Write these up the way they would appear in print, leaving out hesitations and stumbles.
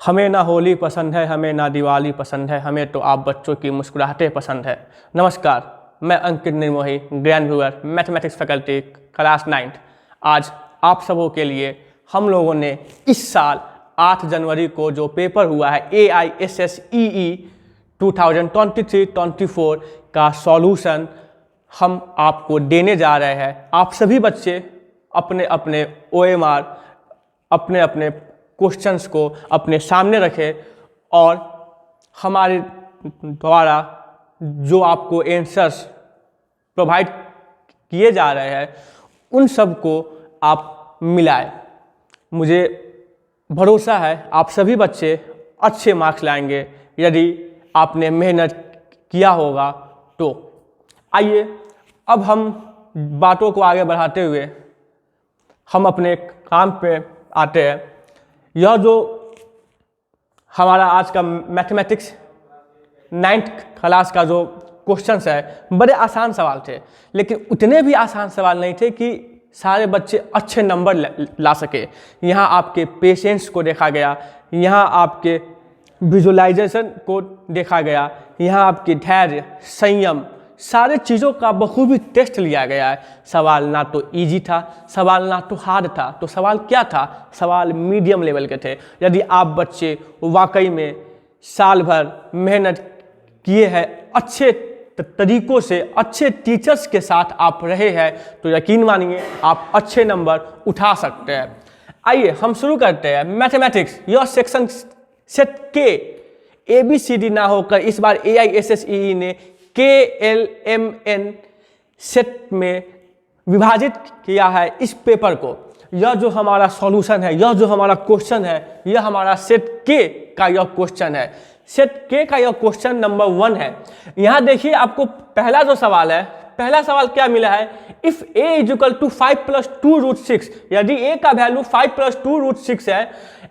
हमें ना होली पसंद है, हमें ना दिवाली पसंद है, हमें तो आप बच्चों की मुस्कुराहटें पसंद है। नमस्कार, मैं Ankit Nirmohi, grand viewer, mathematics faculty, class 9th। आज आप सबों के लिए हम लोगों ने इस साल 8 जनवरी को जो पेपर हुआ है AISSEE 2023-24 का सॉल्यूशन हम आपको देने जा रहे हैं। आप सभी बच्चे अपने अपने OMR, अपने अपने क्वेश्चंस को अपने सामने रखें और हमारे द्वारा जो आपको आंसर्स प्रोवाइड किए जा रहे हैं उन सब को आप मिलाएं। मुझे भरोसा है आप सभी बच्चे अच्छे मार्क्स लाएंगे यदि आपने मेहनत किया होगा तो। आइए अब हम बातों को आगे बढ़ाते हुए हम अपने काम पे आते हैं। यह जो हमारा आज का मैथमेटिक्स 9th क्लास का जो क्वेश्चंस है बड़े आसान सवाल थे, लेकिन उतने भी आसान सवाल नहीं थे कि सारे बच्चे अच्छे नंबर ला सके। यहाँ आपके पेशेंस को देखा गया, यहाँ आपके विजुअलाइजेशन को देखा गया, यहाँ आपके धैर्य, संयम, सारे चीज़ों का बखूबी टेस्ट लिया गया है। सवाल ना तो इजी था, सवाल ना तो हार्ड था, तो सवाल क्या था? सवाल मीडियम लेवल के थे। यदि आप बच्चे वाकई में साल भर मेहनत किए हैं, अच्छे तरीक़ों से, अच्छे टीचर्स के साथ आप रहे हैं, तो यकीन मानिए आप अच्छे नंबर उठा सकते हैं। आइए हम शुरू करते हैं मैथमेटिक्स। यह सेक्शन सेट के ABCD ना होकर इस बार AISSEE ने KLMN सेट में विभाजित किया है इस पेपर को। यह जो हमारा सॉल्यूशन है, यह जो हमारा क्वेश्चन है, यह हमारा सेट के का यह क्वेश्चन है। सेट के का यह क्वेश्चन नंबर 1 है। यहाँ देखिए आपको पहला जो सवाल है, पहला सवाल क्या मिला है? इफ a इक्वल टू 5 + 2√6, यदि a का वैल्यू 5 + 2√6 है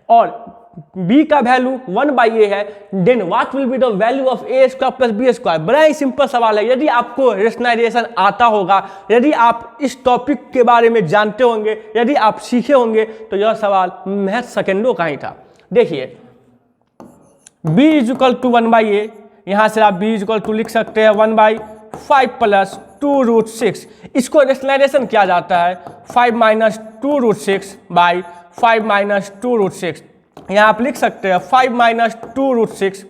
और b का वैल्यू 1/a है, then what will be the value of a² + b²। बड़ा ही सिंपल सवाल है। यदि आपको रेशनलाइजेशन आता होगा, यदि आप इस टॉपिक के बारे में जानते होंगे, यदि आप सीखे होंगे, तो यह सवाल महज सेकेंडों का ही था। देखिए b इक्वल टू 1/a, यहाँ से आप b इक्वल टू लिख सकते हैं 1/5 + 2√6। इसको रेशनलाइजेशन किया जाता है 5 - 2√6/5 - 2√6। यहाँ आप लिख सकते हैं 5 - 2√6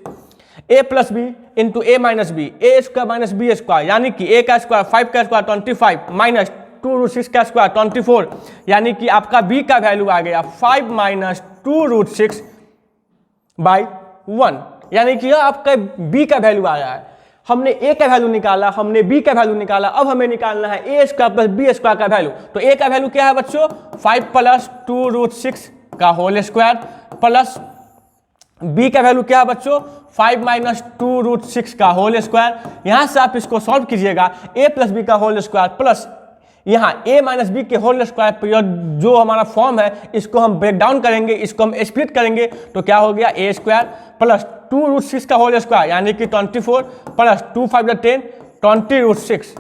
a + b into a - b, a² - b², यानी कि a का स्क्वायर 5 का स्क्वायर 25 माइनस 2√6 का स्क्वायर 24, यानी कि आपका b का वैल्यू आ गया 5 - 2√6/1, यानी कि यह आपका b का वैल्यू आ रहा है। हमने a का वैल्यू निकाला, हमने b का वैल्यू निकाला, अब हमें निकालना है a² + b² का वैल्यू। तो a का वैल्यू क्या है बच्चों? 5 + 2√6 का होल स्क्वायर प्लस b का वैल्यू क्या है बच्चों? 5 - 2√6 का होल स्क्वायर। यहाँ से आप इसको सॉल्व कीजिएगा, a + b का होल स्क्वायर प्लस यहाँ a - b के होल स्क्वायर पर जो हमारा फॉर्म है इसको हम ब्रेक डाउन करेंगे, इसको हम स्प्लिट करेंगे, तो क्या हो गया? a² प्लस 2√6 का होल स्क्वायर यानी कि 24 प्लस 2 5 10 20√6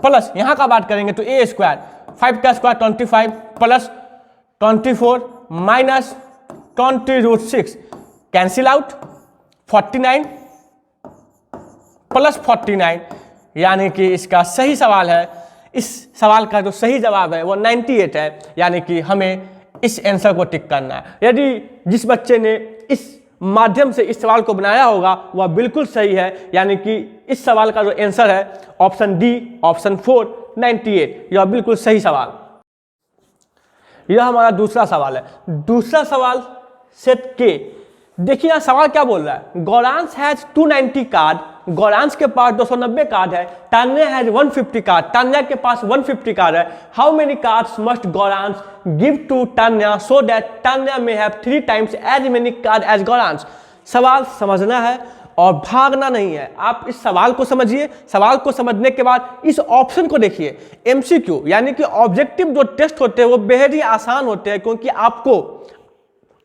प्लस यहाँ का बात करेंगे तो a² 5 का square 25 plus 24 minus 20√6 cancel out 49 plus 49, यानी कि इसका सही सवाल है, इस सवाल का जो सही जवाब है वो 98 है, यानी कि हमें इस आंसर को टिक करना है। यदि जिस बच्चे ने इस माध्यम से इस सवाल को बनाया होगा वह बिल्कुल सही है, यानी कि इस सवाल का जो आंसर है ऑप्शन डी, ऑप्शन 4 98, यह बिल्कुल सही सवाल। यह हमारा दूसरा सवाल है। दूसरा सवाल सेट के। देखिए यहाँ सवाल क्या बोल रहा है? गौरांश हैज 290 कार्ड, गौरांश के पास 290 कार्ड है। तान्या हैज 150 कार्ड, तान्या के पास 150 कार्ड है। How many cards must Gauransh give to Tanya so that Tanya may have 3 times as many card as Gauransh. सवाल समझना है और भागना नहीं है। आप इस सवाल को समझिए, सवाल को समझने के बाद इस ऑप्शन को देखिए। MCQ यानी कि ऑब्जेक्टिव जो टेस्ट होते हैं वो बेहद ही आसान होते हैं, क्योंकि आपको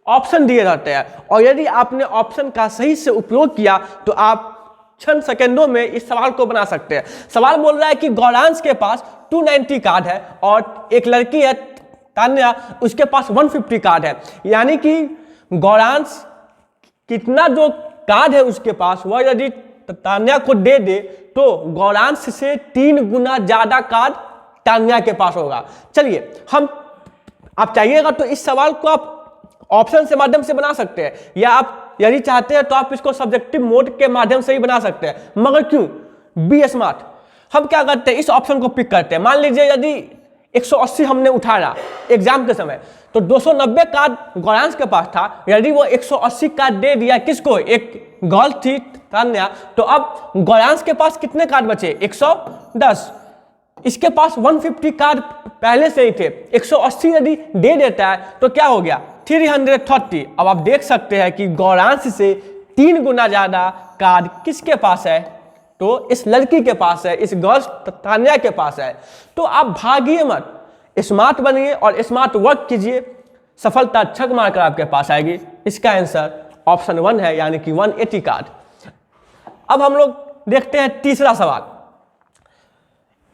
ऑप्शन दिए रहते हैं और यदि आपने ऑप्शन का सही से उपयोग किया तो आप क्षण सेकंडों में इस सवाल को बना सकते हैं। सवाल बोल रहा है कि गौरांश के पास 290 कार्ड है और एक लड़की है तान्या, उसके पास 150 कार्ड है, यानी कि गौरांश कितना जो कार्ड है उसके पास वह यदि तान्या को दे दे तो गौरांश से 3 गुना ज्यादा कार्ड तान्या के पास होगा। चलिए हम, आप चाहिएगा तो इस सवाल को आप ऑप्शन से माध्यम से बना सकते हैं, या आप यदि चाहते हैं तो आप इसको सब्जेक्टिव मोड के माध्यम से ही बना सकते हैं, मगर क्यों बी स्मार्ट। हम क्या करते हैं, इस ऑप्शन को पिक करते हैं। मान लीजिए यदि 180 हमने उठाया एग्जाम के समय, तो 290 कार्ड गौरांश के पास था, यदि वो 180 कार्ड दे दिया किसको, एक गर्ल थी तान्या, तो अब गौरांश के पास कितने कार्ड बचे, 110। इसके पास 150 कार्ड पहले से ही थे, 180 यदि दे देता है तो क्या हो गया 330। अब आप देख सकते हैं कि गौरांश से 3 गुना ज्यादा कार्ड किसके पास है, तो इस लड़की के पास है, इस गर्ल्स तान्या के पास है। तो आप भागिए मत, स्मार्ट बनिए और स्मार्ट वर्क कीजिए, सफलता छक मारकर आपके पास आएगी। इसका आंसर ऑप्शन 1 है, यानी कि 180 कार्ड। अब हम लोग देखते हैं तीसरा सवाल।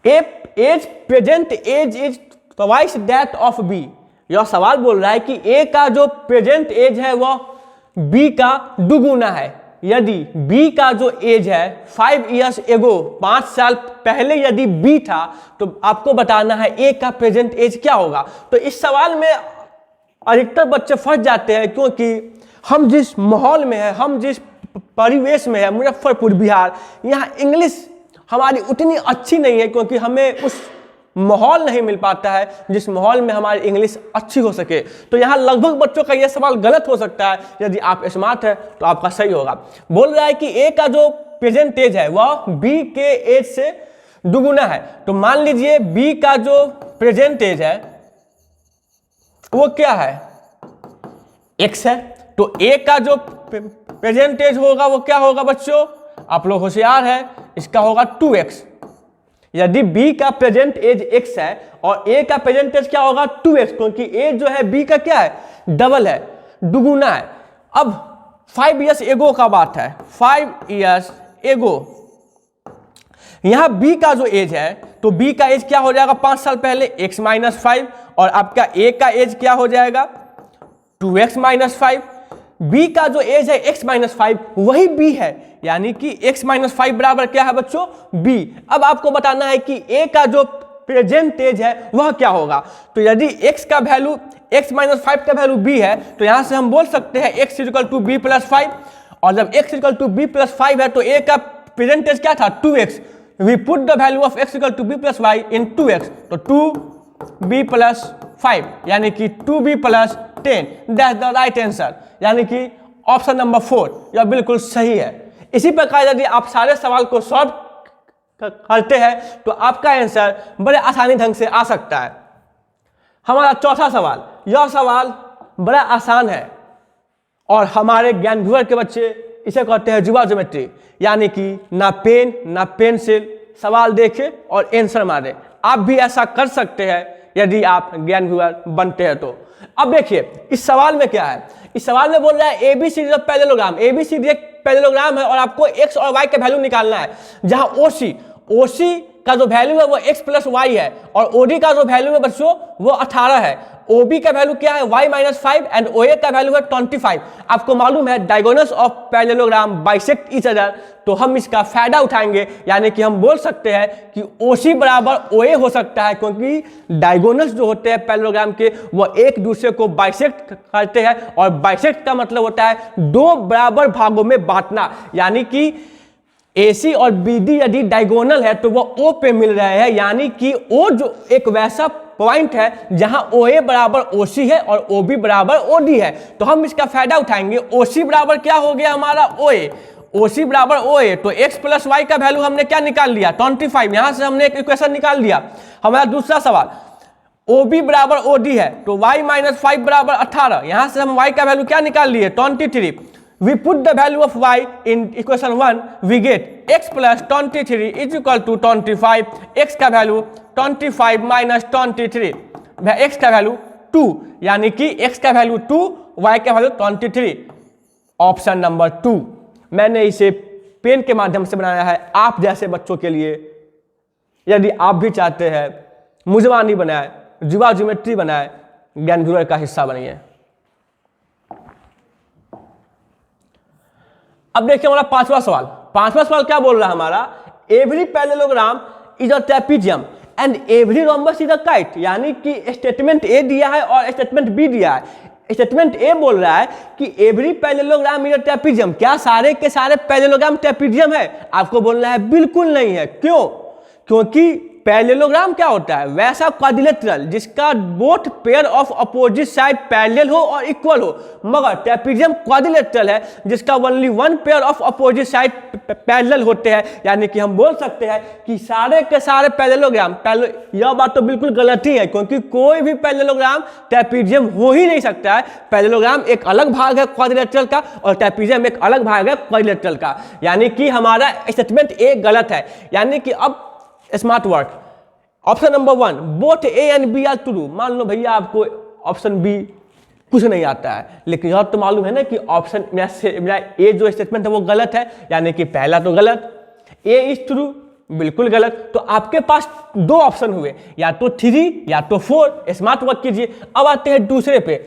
A's present age is twice that of b. यह सवाल बोल रहा है कि ए का जो प्रेजेंट एज है वह बी का दुगुना है। यदि बी का जो एज है 5 इयर्स एगो, 5 साल पहले यदि बी था, तो आपको बताना है ए का प्रेजेंट एज क्या होगा। तो इस सवाल में अधिकतर बच्चे फंस जाते हैं, क्योंकि हम जिस माहौल में है, हम जिस परिवेश में है, मुजफ्फरपुर बिहार, यहाँ इंग्लिश हमारी उतनी अच्छी नहीं है, क्योंकि हमें उस माहौल नहीं मिल पाता है जिस माहौल में हमारी इंग्लिश अच्छी हो सके। तो यहाँ लगभग बच्चों का यह सवाल गलत हो सकता है। यदि आप स्मार्ट है तो आपका सही होगा। बोल रहा है कि ए का जो प्रेजेंट एज है वह बी के एज से दुगुना है। तो मान लीजिए बी का जो प्रेजेंट एज है वो क्या है, x है। तो ए का जो प्रेजेंट एज होगा वो क्या होगा बच्चों, आप लोग होशियार है, इसका होगा 2x। यदि b का प्रेजेंट एज x है और a का प्रेजेंट एज क्या होगा 2x, क्योंकि a जो है b का क्या है, डबल है, दुगुना है। अब 5 इयर्स एगो का बात है, 5 इयर्स एगो, यहां b का जो एज है तो b का एज क्या हो जाएगा 5 साल पहले, x माइनस 5, और आपका a का एज क्या हो जाएगा 2x माइनस 5। b का जो एज है x माइनस 5 वही b है, यानी कि x माइनस 5 बराबर क्या है बच्चों b। अब आपको बताना है कि a का जो प्रेजेंट एज है वह क्या होगा। तो यदि x का वैल्यू x माइनस 5 का वैल्यू b है, तो यहां से हम बोल सकते हैं x equal to b plus 5, और जब x equal to b plus 5 है तो a का प्रेजेंट एज क्या था 2x। We put the value of x equal to b plus 5 in 2x, तो 2b प्लस 5 यानी कि 2b plus 10, that's the right answer, यानी कि ऑप्शन नंबर 4 यह बिल्कुल सही है। इसी प्रकार यदि आप सारे सवाल को सॉल्व करते हैं तो आपका आंसर बड़े आसानी ढंग से आ सकता है। हमारा चौथा सवाल, यह सवाल बड़ा आसान है और हमारे ज्ञान व्यूअर के बच्चे इसे कहते हैं जुवा ज्योमेट्री, यानी कि ना पेन ना पेंसिल, सवाल देखे और आंसर मारे। आप भी ऐसा कर सकते हैं यदि आप ज्ञान व्यूअर बनते हैं तो। अब देखिए इस सवाल में क्या है, इस सवाल में बोल रहा है एबीसीडी ऑफ पैरेललोग्राम। एबीसीडी एक पैरेललोग्राम है और आपको x और y का वैल्यू निकालना है, जहां ओसी का जो वैल्यू है वो x प्लस वाई है, और ओडी का जो वैल्यू है बच्चों वो 18 है। ओबी का वैल्यू क्या है y माइनस 5 एंड ओए का वैल्यू है 25। आपको मालूम है diagonals of parallelogram bisect each other, तो हम इसका फायदा उठाएंगे, यानी कि हम बोल सकते हैं कि ओसी बराबर ओए हो सकता है, क्योंकि डायगोनल्स जो होते हैं पैरेललोग्राम के वो एक दूसरे को बाइसेक्ट करते हैं, और बाइसेक्ट का मतलब होता है 2 बराबर भागों में बांटना, यानी कि AC और BD यदि डायगोनल है तो वो O पे मिल रहे हैं, यानी कि O जो एक वैसा पॉइंट है जहां OA बराबर OC है और OB बराबर OD है। तो हम इसका फायदा उठाएंगे। OC बराबर क्या हो गया हमारा OA, OC बराबर OA, तो x प्लस वाई का वैल्यू हमने क्या निकाल लिया 25। यहां से हमने एक इक्वेशन निकाल लिया। हमारा दूसरा सवाल, OB बराबर OD है तो y माइनस 5 बराबर 18, यहां से हम y का वैल्यू क्या निकाल लिए 23। We put the value of y in equation 1, we get x plus 23 is equal to 25, x का वैल्यू 25 माइनस 23, x का वैल्यू 2, यानी कि x का वैल्यू 2, y का वैल्यू 23, ऑप्शन नंबर 2। मैंने इसे पेन के माध्यम से बनाया है आप जैसे बच्चों के लिए। यदि आप भी चाहते हैं मुजवानी बनाए, जुवा ज्योमेट्री बनाए, ज्ञान व्यूअर का हिस्सा बनिए। अब देखिए हमारा पांचवा सवाल। पांचवा सवाल क्या बोल रहा है हमारा, every parallelogram is a trapezium and every rhombus is a kite. यानी कि स्टेटमेंट ए दिया है और स्टेटमेंट बी दिया है। स्टेटमेंट ए बोल रहा है कि every parallelogram is a trapezium, क्या सारे के सारे पैरेललोग्राम ट्रेपीजियम है? आपको बोलना है बिल्कुल नहीं है। क्यों? क्योंकि पैरेललोग्राम क्या होता है, वैसा क्वाड्रिलेटरल जिसका both pair of opposite side parallel हो और इक्वल हो, मगर ट्रेपीजियम क्वाड्रिलेटरल है जिसका only one pair of opposite side parallel होते हैं। यानी कि हम बोल सकते हैं कि सारे के सारे पैरेललोग्राम, यह बात तो बिल्कुल गलत ही है, क्योंकि कोई भी पैरेललोग्राम ट्रेपीजियम हो ही नहीं सकता है। पैरेललोग्राम एक अलग भाग है क्वाड्रिलेटरल का और ट्रेपीजियम एक अलग भाग है क्वाड्रिलेटरल का। यानी कि हमारा स्टेटमेंट ए गलत है। यानी कि अब smart work, option number 1 both a and b are true. मान लो भैया आपको ऑप्शन बी कुछ नहीं आता है, लेकिन यह तो मालूम है ना कि ऑप्शन मेरा ए जो स्टेटमेंट है वो गलत है। यानी कि पहला तो गलत, ए इज ट्रू बिल्कुल गलत। तो आपके पास दो ऑप्शन हुए, या तो 3 या तो 4। स्मार्ट वर्क कीजिए। अब आते हैं दूसरे पे,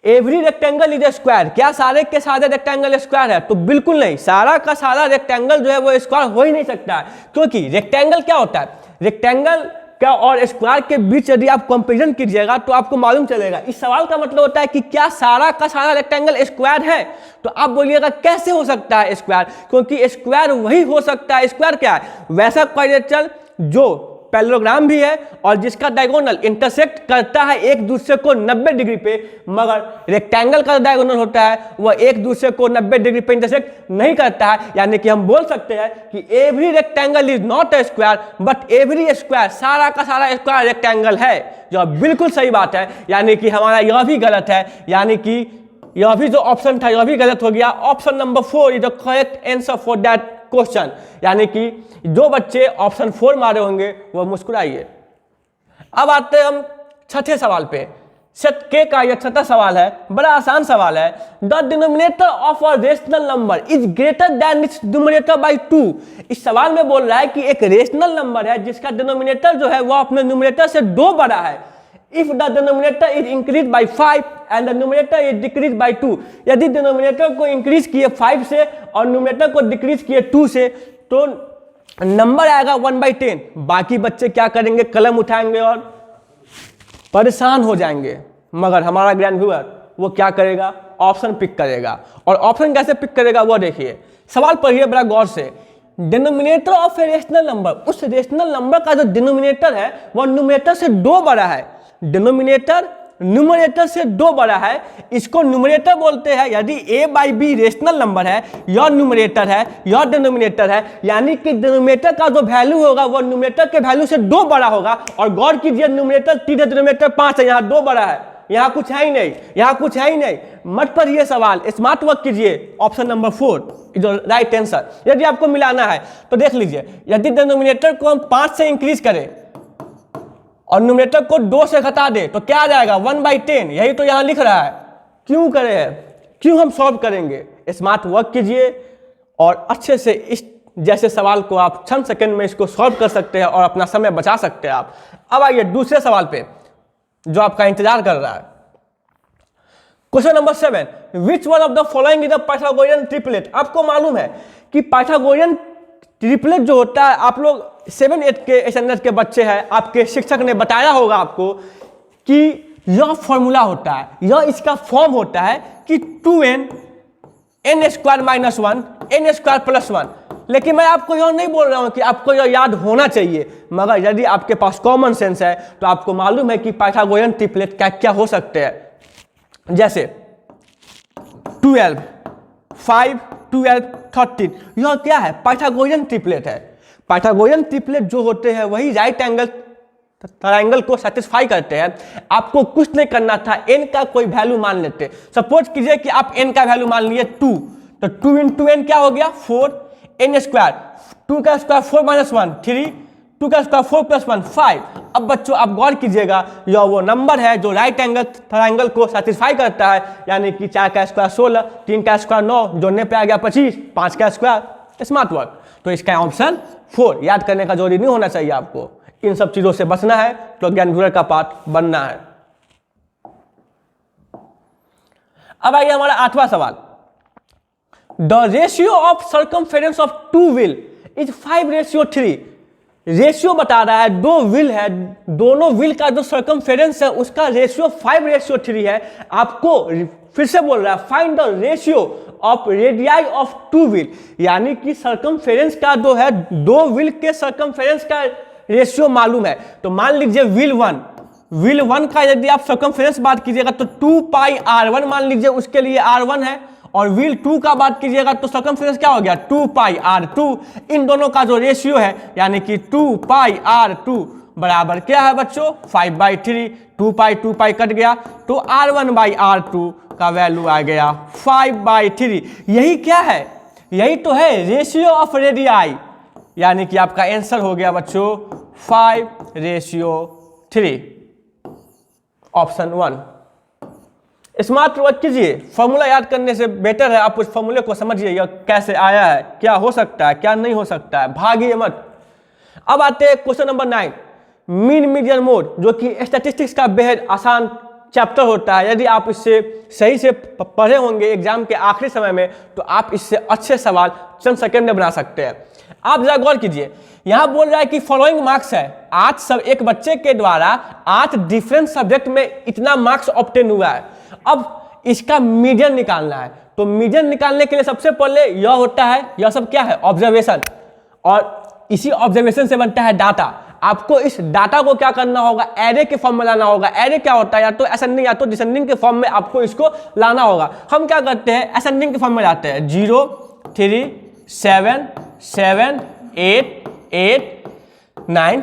every rectangle is a square. क्या सारे के सारे रेक्टेंगल स्क्वायर है? तो बिल्कुल नहीं, सारा का सारा रेक्टेंगल जो है वो स्क्वायर हो ही नहीं सकता है। क्योंकि रेक्टेंगल क्या होता है, रेक्टेंगल का और स्क्वायर के बीच यदि आप कंपेरिजन कीजिएगा तो आपको मालूम चलेगा। इस सवाल का मतलब होता है कि क्या सारा का सारा रेक्टेंगल स्क्वायर है? तो आप बोलिएगा कैसे हो सकता है स्क्वायर, क्योंकि स्क्वायर वही हो सकता है। स्क्वायर क्या है, वैसा क्वाड्रिलेटरल जो पैरेललोग्राम भी है और जिसका डायगोनल इंटरसेक्ट करता है एक दूसरे को 90 डिग्री पे, मगर रेक्टेंगल का डायगोनल होता है वह एक दूसरे को 90 डिग्री पे इंटरसेक्ट नहीं करता है। यानी कि हम बोल सकते हैं कि every rectangle is not a square but every square, सारा का सारा स्क्वायर रेक्टेंगल है, जो बिल्कुल सही बात है। यानी कि हमारा यह भी गलत है। यानी कि यह भी जो ऑप्शन था यह भी गलत हो गया। Option number 4 is the correct answer for that question. यानी कि जो बच्चे ऑप्शन 4 मारे होंगे वो मुस्कुराइए। अब आते हैं हम छठे सवाल पे। सेट के का यह छठा सवाल है, बड़ा आसान सवाल है। The denominator of a rational number is greater than it's numerator bye 2। इस सवाल में बोल रहा है कि एक रेशनल नंबर है जिसका डिनोमिनेटर जो है वो अपने न्यूमरेटर से 2 बड़ा है। If the denominator is increased by 5 and the numerator is decreased by 2, यदि डिनोमिनेटर को इंक्रीज किए 5 से और न्यूमरेटर को डिक्रीज किए 2 से, तो नंबर आएगा 1/10। बाकी बच्चे क्या करेंगे, कलम उठाएंगे और परेशान हो जाएंगे। मगर हमारा ग्रैंड व्यूअर वो क्या करेगा, ऑप्शन पिक करेगा। और ऑप्शन कैसे पिक करेगा वो देखिए, सवाल पढ़िए बड़ा गौर से। Denominator of a rational number, उस रेशनल नंबर का जो डिनोमिनेटर है वह न्यूमरेटर से 2 बड़ा है। डिनोमिनेटर न्यूमरेटर से 2 बड़ा है, इसको न्यूमरेटर बोलते हैं। यदि a by b rational number है, यह न्यूमरेटर है, यह डिनोमिनेटर है, यानी कि डिनोमिनेटर का जो वैल्यू होगा वह न्यूमरेटर के वैल्यू से 2 बड़ा होगा। और गौर कीजिए, न्यूमरेटर 3 है, डिनोमिनेटर 5 है, यहाँ 2 बड़ा है, यहाँ कुछ है ही नहीं, यहाँ कुछ है ही नहीं। मत पढ़िए सवाल, स्मार्ट वर्क कीजिए। Option number 4 is the right answer. यदि आपको मिलाना है तो देख लीजिए, यदि डिनोमिनेटर को हम 5 से इंक्रीज करें और न्यूमरेटर को 2 से घटा दे तो क्या आ जाएगा, 1/10। यही तो यहाँ लिख रहा है। क्यों करे है, क्यों हम सॉल्व करेंगे? स्मार्ट वर्क कीजिए और अच्छे से इस जैसे सवाल को आप 6 सेकंड में इसको सॉल्व कर सकते हैं और अपना समय बचा सकते हैं आप। अब आइए दूसरे सवाल पे जो आपका इंतजार कर रहा है। Question number 7, which one of the following is the Pythagorean triplet. आपको मालूम है कि पाइथागोरियन ट्रिपलेट जो होता है, आप लोग 7-8 के स्टैंडर्ड के बच्चे हैं, आपके शिक्षक ने बताया होगा आपको कि यह फॉर्मूला होता है, यह इसका फॉर्म होता है कि 2n n square minus 1 n square plus 1। लेकिन मैं आपको यह नहीं बोल रहा हूं कि आपको यह याद होना चाहिए, मगर यदि आपके पास कॉमन सेंस है तो आपको मालूम है कि पाइथागोरियन ट्रिपलेट क्या क्या हो सकते हैं। जैसे 12, 5, 12, 13, यह क्या है, पाइथागोरियन ट्रिपलेट है। पाइथागोरियन ट्रिपलेट जो होते हैं वही राइट एंगल ट्रायंगल को सेटिस्फाई करते हैं। आपको कुछ नहीं करना था, n का कोई वैल्यू मान लेते। सपोज कीजिए कि आप n का वैल्यू मान लिए 2, तो 2 × n क्या हो गया 4, n स्क्वायर, 2 का स्क्वायर 4 - 1 3, 2 का स्क्वायर 4 + 1 5। अब बच्चों आप गौर कीजिएगा, यह वो नंबर है जो राइट एंगल ट्रायंगल को सेटिस्फाई करता है। यानी कि 4 का स्क्वायर 16, 3 का स्क्वायर 9, जोड़ने पे आ गया 25, 5 का स्क्वायर। Smart work. तो इसका ऑप्शन 4। याद करने का जरूरी नहीं होना चाहिए आपको, इन सब चीजों से बचना है तो ज्ञान व्यूअर का पार्ट बनना है। अब आइए हमारा 8वां सवाल। The ratio of circumference of two wheel is 5:3। Ratio बता रहा है, दो व्हील है, दोनों व्हील का जो सर्कमफेरेंस है उसका रेशियो 5:3 है। आपको फिर से बोल रहा है find the ratio of radii of two wheel, यानी कि सर्कमफेरेंस का जो है दो व्हील के सर्कमफेरेंस का रेशियो मालूम है। तो मान लीजिए व्हील वन का यदि आप सर्कमफेरेंस बात कीजिएगा तो 2πr1 मान लीजिए उसके लिए r1 है, और व्हील 2 का बात कीजिएगा तो सर्कमफेरेंस क्या हो गया 2πr2। इन दोनों का जो रेशियो है यानी कि 2πr2 बराबर क्या है बच्चों 5/3। 2π कट गया तो r1/r2 का वैल्यू आ गया 5/3। यही क्या है, यही तो है रेशियो ऑफ रेडियाई, यानी कि आपका आंसर हो गया बच्चों 5:3, ऑप्शन 1। स्मार्ट वर्क कीजिए, फॉर्मूला याद करने से बेटर है आप उस फॉर्मूले को समझिए, यह कैसे आया है, क्या हो सकता है क्या नहीं हो सकता है, भागिए मत। अब आते हैं question number 9, mean median mode, जो कि स्टैटिस्टिक्स का बेहद आसान चैप्टर होता है। यदि आप इससे सही से पढ़े होंगे एग्जाम के आखिरी समय में तो आप इससे अच्छे सवाल चंद सेकंड में बना सकते हैं। आप जरा गौर कीजिए, यहां बोल रहा है कि फॉलोइंग मार्क्स है 8 सब, एक बच्चे के द्वारा 8 डिफरेंट सब्जेक्ट में इतना मार्क्स ऑब्टेन हुआ है। अब इसका मीडियन निकालना है, तो मीडियन निकालने के लिए सबसे पहले यह होता है, यह सब क्या है ऑब्जर्वेशन, और इसी ऑब्जर्वेशन से बनता है डाटा। आपको इस डाटा को क्या करना होगा, एरे के फॉर्म में लाना होगा। एरे क्या होता है, या तो असेंडिंग या तो डिसेंडिंग के फॉर्म में आपको इसको लाना होगा। हम क्या करते हैं असेंडिंग के फॉर्म में लाते हैं, 0 3 7 7 8 8 9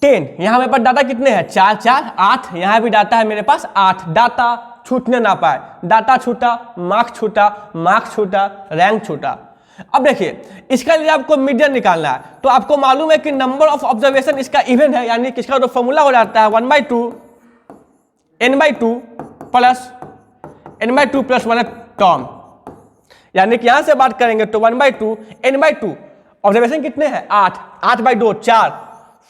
10। यहाँ मेरे पास डाटा कितने हैं 4 4 8, यहाँ भी डाटा है मेरे पास 8। डाटा छूटने ना पाए, डाटा छूटा, मार्क्स छूटा, मार्क्स छूटा, रैंक छूटा। अब देखिए इसका लिए आपको मीडियन निकालना है, तो आपको मालूम है कि नंबर ऑफ ऑब्जर्वेशन इसका इवन है, यानी कि इसका जो फॉर्मूला हो जाता है 1/2 n/2 plus n/2 plus 1 term, यानी कि यहां से बात करेंगे तो 1/2 n/2। ऑब्जर्वेशन कितने हैं 8, 8/2 4।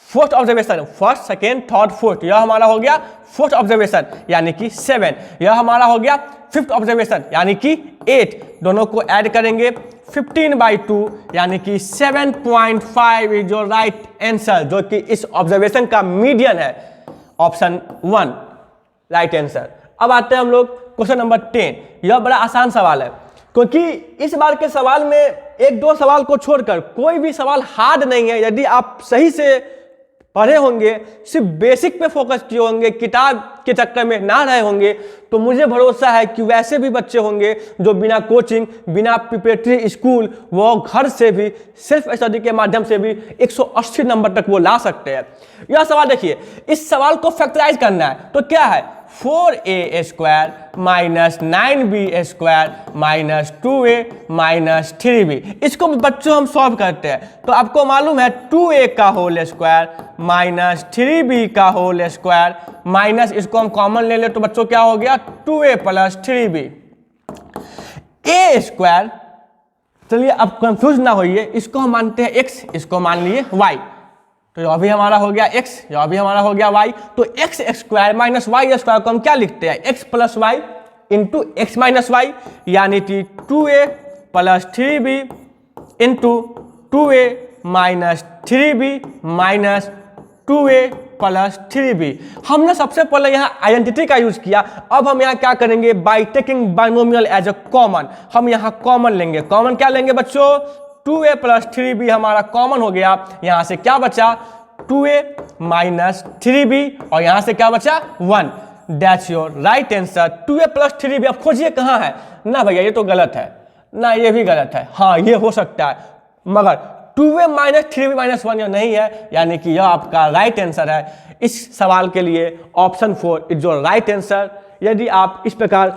Fourth observation, first second third fourth, यह हमारा हो गया फोर्थ ऑब्जर्वेशन यानी कि 7। यह हमारा हो गया फिफ्थ ऑब्जर्वेशन यानी कि 8। दोनों को ऐड करेंगे 15/2 यानी कि 7.5 इज योर राइट आंसर, जो कि इस ऑब्जर्वेशन का मीडियन है, ऑप्शन 1 राइट आंसर। अब आते हैं हम लोग क्वेश्चन नंबर 10। यह बड़ा आसान सवाल है, क्योंकि इस बार के सवाल में एक दो सवाल को छोड़कर कोई भी सवाल हार्ड नहीं है। यदि आप सही से पढ़े होंगे, सिर्फ बेसिक पे फोकस किए होंगे, किताब के चक्कर में ना रहे होंगे, तो मुझे भरोसा है कि वैसे भी बच्चे होंगे जो बिना कोचिंग, बिना प्रिपरेटरी स्कूल, वो घर से भी सेल्फ स्टडी के माध्यम से भी 180 नंबर तक वो ला सकते हैं। यह सवाल देखिए, इस सवाल को फैक्टराइज करना है तो क्या है 4a² minus 9b² minus 2a minus 3b। इसको बच्चों हम सॉल्व करते हैं तो आपको मालूम है 2a का होल स्क्वायर माइनस 3b का होल स्क्वायर माइनस, इसको हम कॉमन ले ले तो बच्चों क्या हो गया 2a प्लस 3b। a², चलिए अब कंफ्यूज ना होइए, इसको हम मानते हैं x, इसको मान लिए y, तो यह भी हमारा हो गया x, यह भी हमारा हो गया y। तो x² माइनस y² को हम क्या लिखते हैं x plus y into x minus y, यानी कि 2a plus 3b into 2a minus 3b minus 2a plus 3b। हमने सबसे पहले यहाँ आइडेंटिटी का यूज किया। अब हम यहाँ क्या करेंगे, by taking binomial as a common, हम यहाँ कॉमन लेंगे। कॉमन क्या लेंगे बच्चों 2a प्लस 3b हमारा कॉमन हो गया। यहाँ से क्या बचा 2a माइनस 3b और यहाँ से क्या बचा 1। That's your right answer 2a plus 3b। अब खोजिए कहाँ है ना भैया, ये तो गलत है ना, ये भी गलत है, हाँ ये हो सकता है, मगर 2a माइनस 3b माइनस 1 यह नहीं है, यानी कि यह आपका राइट आंसर है। इस सवाल के लिए option 4 is your right answer. यदि आप इस प्रकार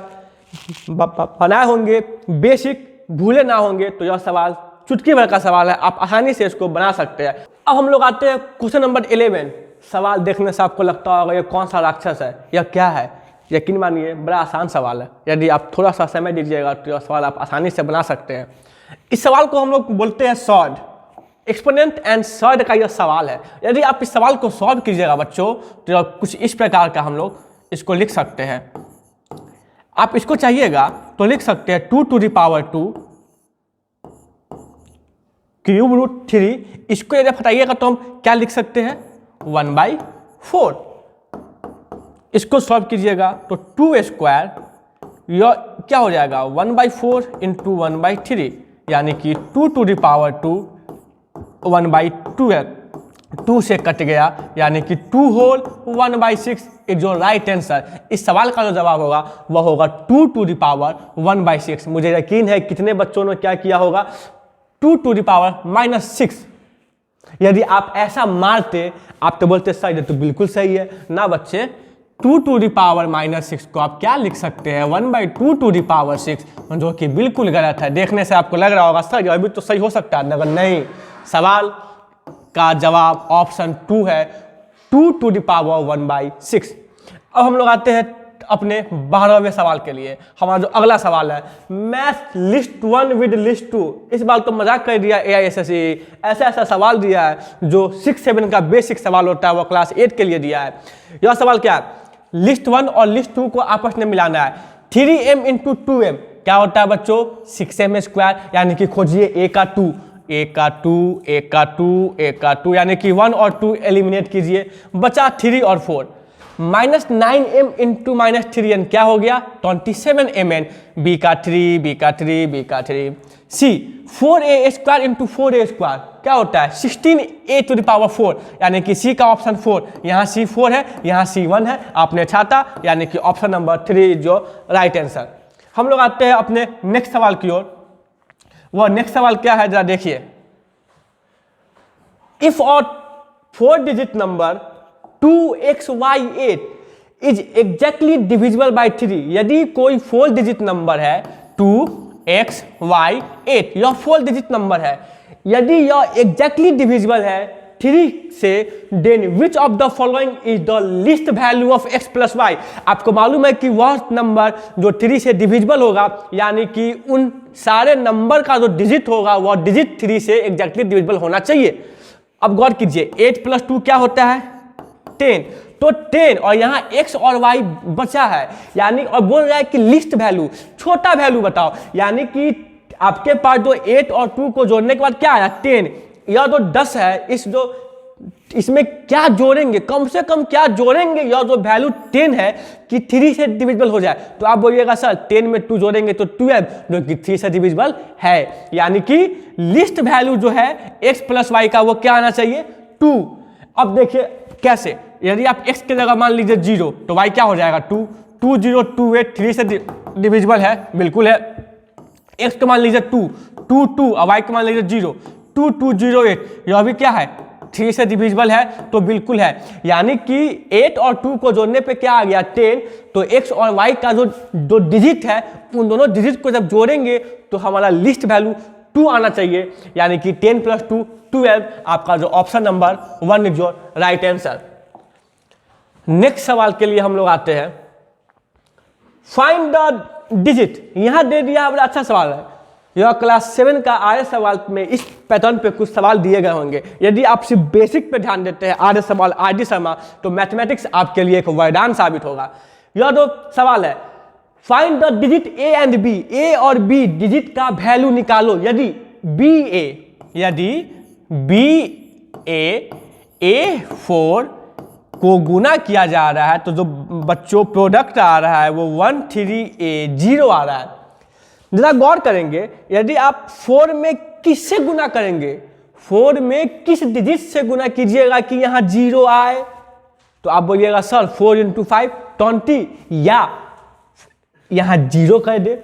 बनाए होंगे, बेसिक भूले ना होंगे, तो यह सवाल चुटकी भर का सवाल है, आप आसानी से इसको बना सकते हैं। अब हम लोग आते हैं क्वेश्चन नंबर 11। सवाल देखने से आपको लगता होगा ये कौन सा राक्षस है, यह क्या है। यकीन मानिए बड़ा आसान सवाल है, यदि आप थोड़ा सा समय दीजिएगा तो यह सवाल आप आसानी से बना सकते हैं। इस सवाल को हम लोग बोलते हैं सॉर्ड, एक्सपोनेंट एंड सॉर्ड का यह सवाल है। यदि आप इस सवाल को सॉल्व कीजिएगा बच्चों तो कुछ इस प्रकार का हम लोग इसको लिख सकते हैं। आप इसको चाहिएगा तो लिख सकते हैं 2 to the power 2 cube root 3, इसको यदि हटाइएगा तो हम क्या लिख सकते हैं 1/4। इसको सॉल्व कीजिएगा तो 2² यह क्या हो जाएगा 1/4 इंटू 1/3 यानी कि 2 to the power 2 1/2 2 से कट गया यानी कि 2 होल 1/6 एक जो राइट आंसर इस सवाल का जो जवाब होगा वह होगा 2 to the power 1/6। मुझे यकीन है कितने बच्चों ने क्या किया होगा 2 to the power -6। यदि आप ऐसा मारते आप तो बोलते सही है, तो बिल्कुल सही है ना बच्चे। 2 to the power -6 को आप क्या लिख सकते हैं 1/2 to the power 6, जो कि बिल्कुल गलत है। देखने से आपको लग रहा होगा सही, अभी तो सही हो सकता है, मगर नहीं। सवाल का जवाब ऑप्शन 2 है 2 to the power 1/6। अब हम लोग आते हैं अपने 12वें सवाल के लिए। हमारा जो अगला सवाल है मैथ लिस्ट 1 विद लिस्ट 2। इस बार तो मजाक कर दिया AISSE, ऐसा ऐसा सवाल दिया है जो 6-7 का बेसिक सवाल होता है वो क्लास 8 के लिए दिया है। यह सवाल क्या है, लिस्ट 1 और लिस्ट 2 को आपस में मिलाना है। 3m इंटू 2m क्या होता है बच्चों 6m², यानी कि खोजिए a का 2, a का 2, a का 2, a का 2, यानी कि 1 और 2 एलिमिनेट कीजिए, बचा 3 और 4। -9m इंटू -3n क्या हो गया 27mn, b का 3, b का 3, b का 3। c 4a² इंटू 4a² क्या होता है 16a to the power 4, यानी कि c का ऑप्शन 4, यहाँ c 4 है, यहाँ c 1 है, आपने छाता, यानी कि ऑप्शन नंबर 3 जो राइट आंसर। हम लोग आते हैं अपने नेक्स्ट सवाल की ओर। वह नेक्स्ट सवाल क्या है जरा देखिए। इफ और 4 digit number 2xy8 is exactly divisible by 3, यदि कोई 4 डिजिट नंबर है 2xy8, यह 4 डिजिट नंबर है, यदि यह एग्जैक्टली डिविजिबल है 3 से, then which of the following is the least value of x plus y. आपको मालूम है कि वह नंबर जो 3 से डिविजिबल होगा, यानी कि उन सारे नंबर का जो डिजिट होगा वह डिजिट 3 से एग्जैक्टली डिविजिबल होना चाहिए। अब गौर कीजिए 8 + 2 क्या होता है 10, तो 10 और यहाँ x और y बचा है, यानी और बोल रहा है कि लिस्ट वैल्यू छोटा वैल्यू बताओ, यानी कि आपके पास जो 8 और 2 को जोड़ने के बाद क्या आया 10, यह जो 10 है इसमें क्या जोड़ेंगे, कम से कम क्या जोड़ेंगे, यह जो वैल्यू 10 है कि 3 से डिविजिबल हो जाए। तो आप बोलिएगा सर 10 में 2 जोड़ेंगे तो 12, जो कि 3 से डिविजिबल है, यानी कि लिस्ट वैल्यू जो है x प्लस वाई का वो क्या आना चाहिए 2। अब देखिए कैसे, यदि आप x की जगह मान लीजिए 0 तो y क्या हो जाएगा 2, 2 0 2 8 3 से डिविजिबल है, बिल्कुल है। x को मान लीजिए 2 2 2 और y को मान लीजिए 0 2 2 0 8, यह भी क्या है 3 से डिविजिबल है, तो बिल्कुल है। यानी कि 8 और 2 को जोड़ने पे क्या आ गया 10, तो x और y का जो डिजिट है उन दोनों डिजिट को जब जोड़ेंगे तो हमारा लिस्ट वैल्यू 2 आना चाहिए, यानी कि 10 + 2 12, आपका जो ऑप्शन नंबर 1 इज जो राइट आंसर। नेक्स्ट सवाल के लिए हम लोग आते हैं, फाइंड द डिजिट। यहां दे दिया बड़ा अच्छा सवाल है, यह क्लास 7 का आर्य सवाल में इस पैटर्न पे कुछ सवाल दिए गए होंगे। यदि आप सिर्फ बेसिक पे ध्यान देते हैं आर्य सवाल RD शर्मा, तो मैथमेटिक्स आपके लिए एक वरदान साबित होगा। यह जो सवाल है find the digit a and b, a और b डिजिट का वैल्यू निकालो यदि A4 को गुना किया जा रहा है, तो जो बच्चों प्रोडक्ट आ रहा है वो 13A0 आ रहा है। जरा गौर करेंगे, यदि आप 4 में किससे गुना करेंगे, 4 में किस डिजिट से गुना कीजिएगा कि यहाँ 0 आए, तो आप बोलिएगा सर 4 × 5 20, या यहाँ 0 कर दे,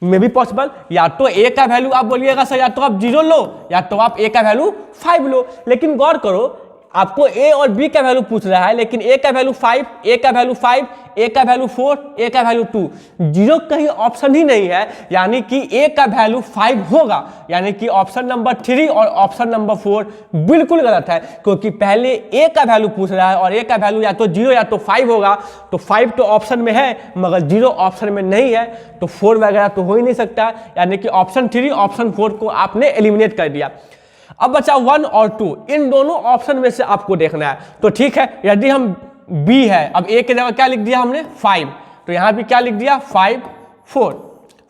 में भी पॉसिबल। या तो a का वैल्यू आप बोलिएगा सर या तो आप 0 लो या तो आप a का वैल्यू 5 लो, लेकिन गौर करो आपको a और b का वैल्यू पूछ रहा है, लेकिन a का वैल्यू 5, a का वैल्यू 5, a का वैल्यू 4, a का वैल्यू 2, 0 कहीं ऑप्शन ही नहीं है, यानी कि a का वैल्यू 5 होगा, यानी कि ऑप्शन नंबर 3 और ऑप्शन नंबर 4 बिल्कुल गलत है, क्योंकि पहले a का वैल्यू पूछ रहा है और a का वैल्यू या तो 0 या तो 5 होगा, तो 5 तो ऑप्शन में है मगर 0 ऑप्शन में नहीं है, तो 4 वगैरह तो हो ही नहीं सकता, यानी कि ऑप्शन 3 ऑप्शन 4 को आपने एलिमिनेट कर दिया। अब बचा 1 और 2, इन दोनों ऑप्शन में से आपको देखना है। तो ठीक है, यदि हम B है, अब A की जगह क्या लिख दिया हमने 5, तो यहां भी क्या लिख दिया 5 4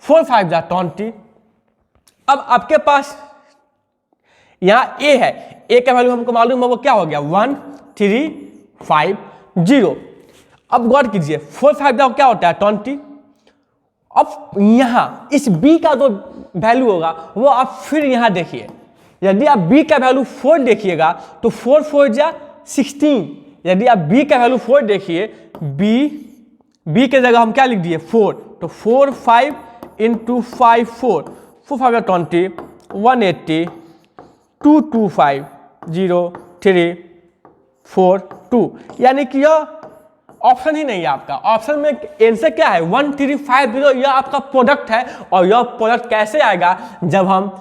4 5 जा 20। अब आपके पास यहाँ ए है, ए का वैल्यू हमको मालूम है वो क्या हो गया 1 3 5 0। अब गौर कीजिए 4 5 क्या होता है 20। अब यहाँ इस b का जो वैल्यू होगा वो आप फिर यहाँ देखिए, यदि आप b का वैल्यू 4 देखिएगा तो 4 4 जा 16। यदि आप b का वैल्यू 4 देखिए, b के जगह हम क्या लिख दिए 4, तो 4 5 इंटू 5 4 4 5 20 180 2 2 5 0 3 4 2, यानी कि यह ऑप्शन ही नहीं है आपका। ऑप्शन में आंसर क्या है 1350, यह आपका प्रोडक्ट है। और यह प्रोडक्ट कैसे आएगा जब हम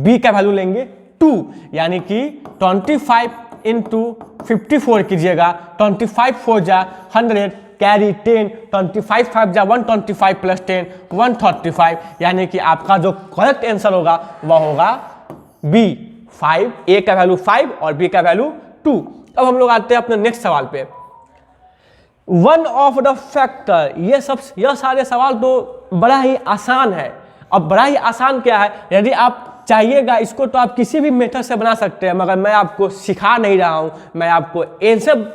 b का वैल्यू लेंगे 2, यानी कि 25 इंटू 54 कीजिएगा, 25 4 जा 100 कैरी 10, 25 5 जा 125 प्लस 10 135, यानी कि आपका जो करेक्ट आंसर होगा वह होगा b 5, a का वैल्यू 5 और b का वैल्यू 2। अब हम लोग आते हैं अपने नेक्स्ट सवाल पे। वन ऑफ द फैक्टर, यह सारे सवाल तो बड़ा ही आसान है। अब बड़ा ही आसान क्या है, यदि आप चाहिएगा इसको तो आप किसी भी मेथड से बना सकते हैं, मगर मैं आपको सिखा नहीं रहा हूं, मैं आपको आंसर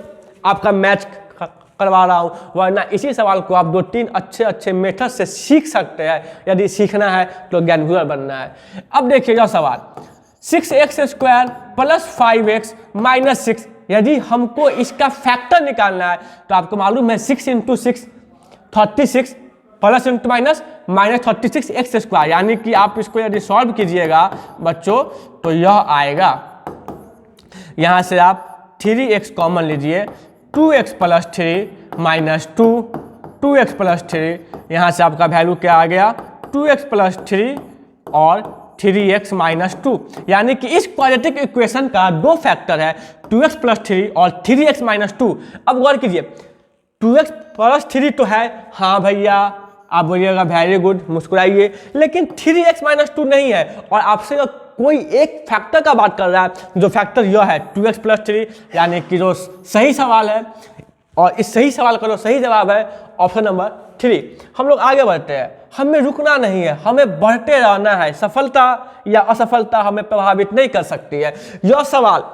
आपका मैच करवा रहा हूं। वरना इसी सवाल को आप 2-3 अच्छे मेथड से सीख सकते हैं, यदि सीखना है तो ज्ञानगुरु बनना है। अब देखिए यह सवाल 6x² प्लस 5x माइनस 6, यदि हमको इसका फैक्टर निकालना है तो आपको मालूम है 6 into 6 36 plus into minus minus 36x², यानी कि आप इसको यदि सॉल्व कीजिएगा बच्चों तो यह आएगा, यहाँ से आप 3x कॉमन लीजिए, 2x plus 3 minus 2x plus 3, यहाँ से आपका वैल्यू क्या आ गया 2x प्लस 3 और 3x माइनस 2, यानी कि इस क्वाड्रेटिक इक्वेशन का दो फैक्टर है 2x प्लस 3 और 3x माइनस 2। अब गौर कीजिए 2x प्लस 3 तो है, हाँ भैया आप बोलिएगा वेरी गुड, मुस्कुराइए, लेकिन 3x माइनस 2 नहीं है। और आपसे कोई एक फैक्टर का बात कर रहा है, जो फैक्टर यह है 2x प्लस 3, यानी कि जो सही सवाल है, और इस सही सवाल का जो सही जवाब है ऑप्शन नंबर 3। हम लोग आगे बढ़ते हैं, हमें रुकना नहीं है, हमें बढ़ते रहना है। सफलता या असफलता हमें प्रभावित नहीं कर सकती है। यह सवाल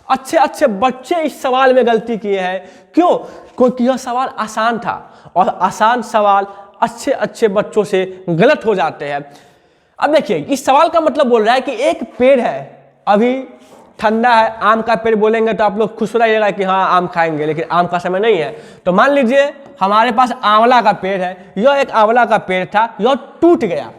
अच्छे बच्चे इस सवाल में गलती किए हैं, क्यों? क्योंकि यह सवाल आसान था और आसान सवाल अच्छे बच्चों से गलत हो जाते हैं। अब देखिए इस सवाल का मतलब बोल रहा है कि एक पेड़ है, अभी ठंडा है, आम का पेड़ बोलेंगे तो आप लोग खुश रहिएगा कि हाँ आम खाएंगे, लेकिन आम का समय नहीं है। तो मान लीजिए हमारे पास आंवला का पेड़ है, यह एक आंवला का पेड़ था, यह टूट गया।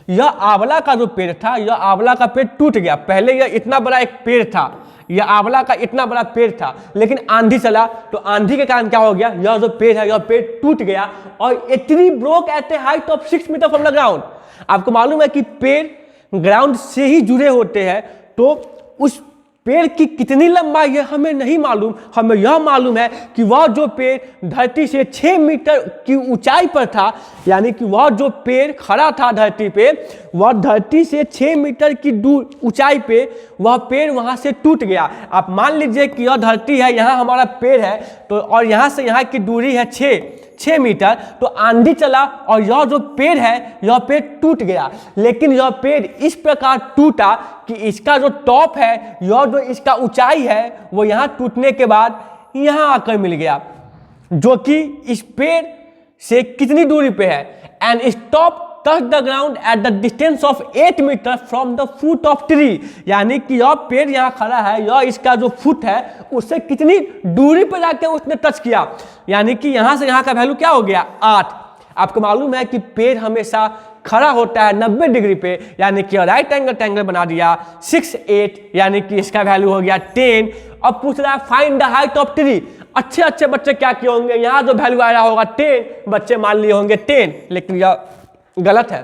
यह आंवला का जो पेड़ था, यह आंवला का पेड़ टूट गया। पहले यह इतना बड़ा एक पेड़ था, यह आंवला का इतना बड़ा पेड़ था, लेकिन आंधी चला तो आंधी के कारण क्या हो गया, यह जो पेड़ है यह पेड़ टूट गया। और a tree broke at a height of 6 metre from the ground. आपको मालूम है कि पेड़ ग्राउंड से ही जुड़े होते हैं, तो उस पेड़ की कितनी लंबाई है हमें नहीं मालूम। हमें यह मालूम है कि वह जो पेड़ धरती से 6 मीटर की ऊंचाई पर था, यानी कि वह जो पेड़ खड़ा था धरती पे, वह धरती से 6 मीटर की दूर ऊंचाई पे वह पेड़ वहां से टूट गया। आप मान लीजिए कि यह धरती है, यहाँ हमारा पेड़ है, तो और यहाँ से यहाँ की दूरी है 6 मीटर। तो आंधी चला और यह जो पेड़ है यह पेड़ टूट गया, लेकिन यह पेड़ इस प्रकार टूटा कि इसका जो टॉप है, यह जो इसका ऊंचाई है, वो यहाँ टूटने के बाद यहाँ आकर मिल गया, जो कि इस पेड़ से कितनी दूरी पे है, and stop touch the ground at the distance of 8 metre from the foot of tree. यानी कि यह पेड़ यहाँ खड़ा है, यह इसका जो फुट है उससे कितनी दूरी पर जाके उसने टच किया, यानी कि यहाँ से यहाँ का वैल्यू क्या हो गया 8। आपको मालूम है कि पेड़ हमेशा खड़ा होता है 90 डिग्री पे, यानी कि राइट एंगल ट्रायंगल बना दिया 6 8, यानी कि इसका वैल्यू हो गया 10। अब पूछ रहा है find the height of tree. अच्छे बच्चे क्या किए होंगे, यहाँ जो वैल्यू आया होगा 10, बच्चे मान लिए होंगे 10, लेकिन यह गलत है,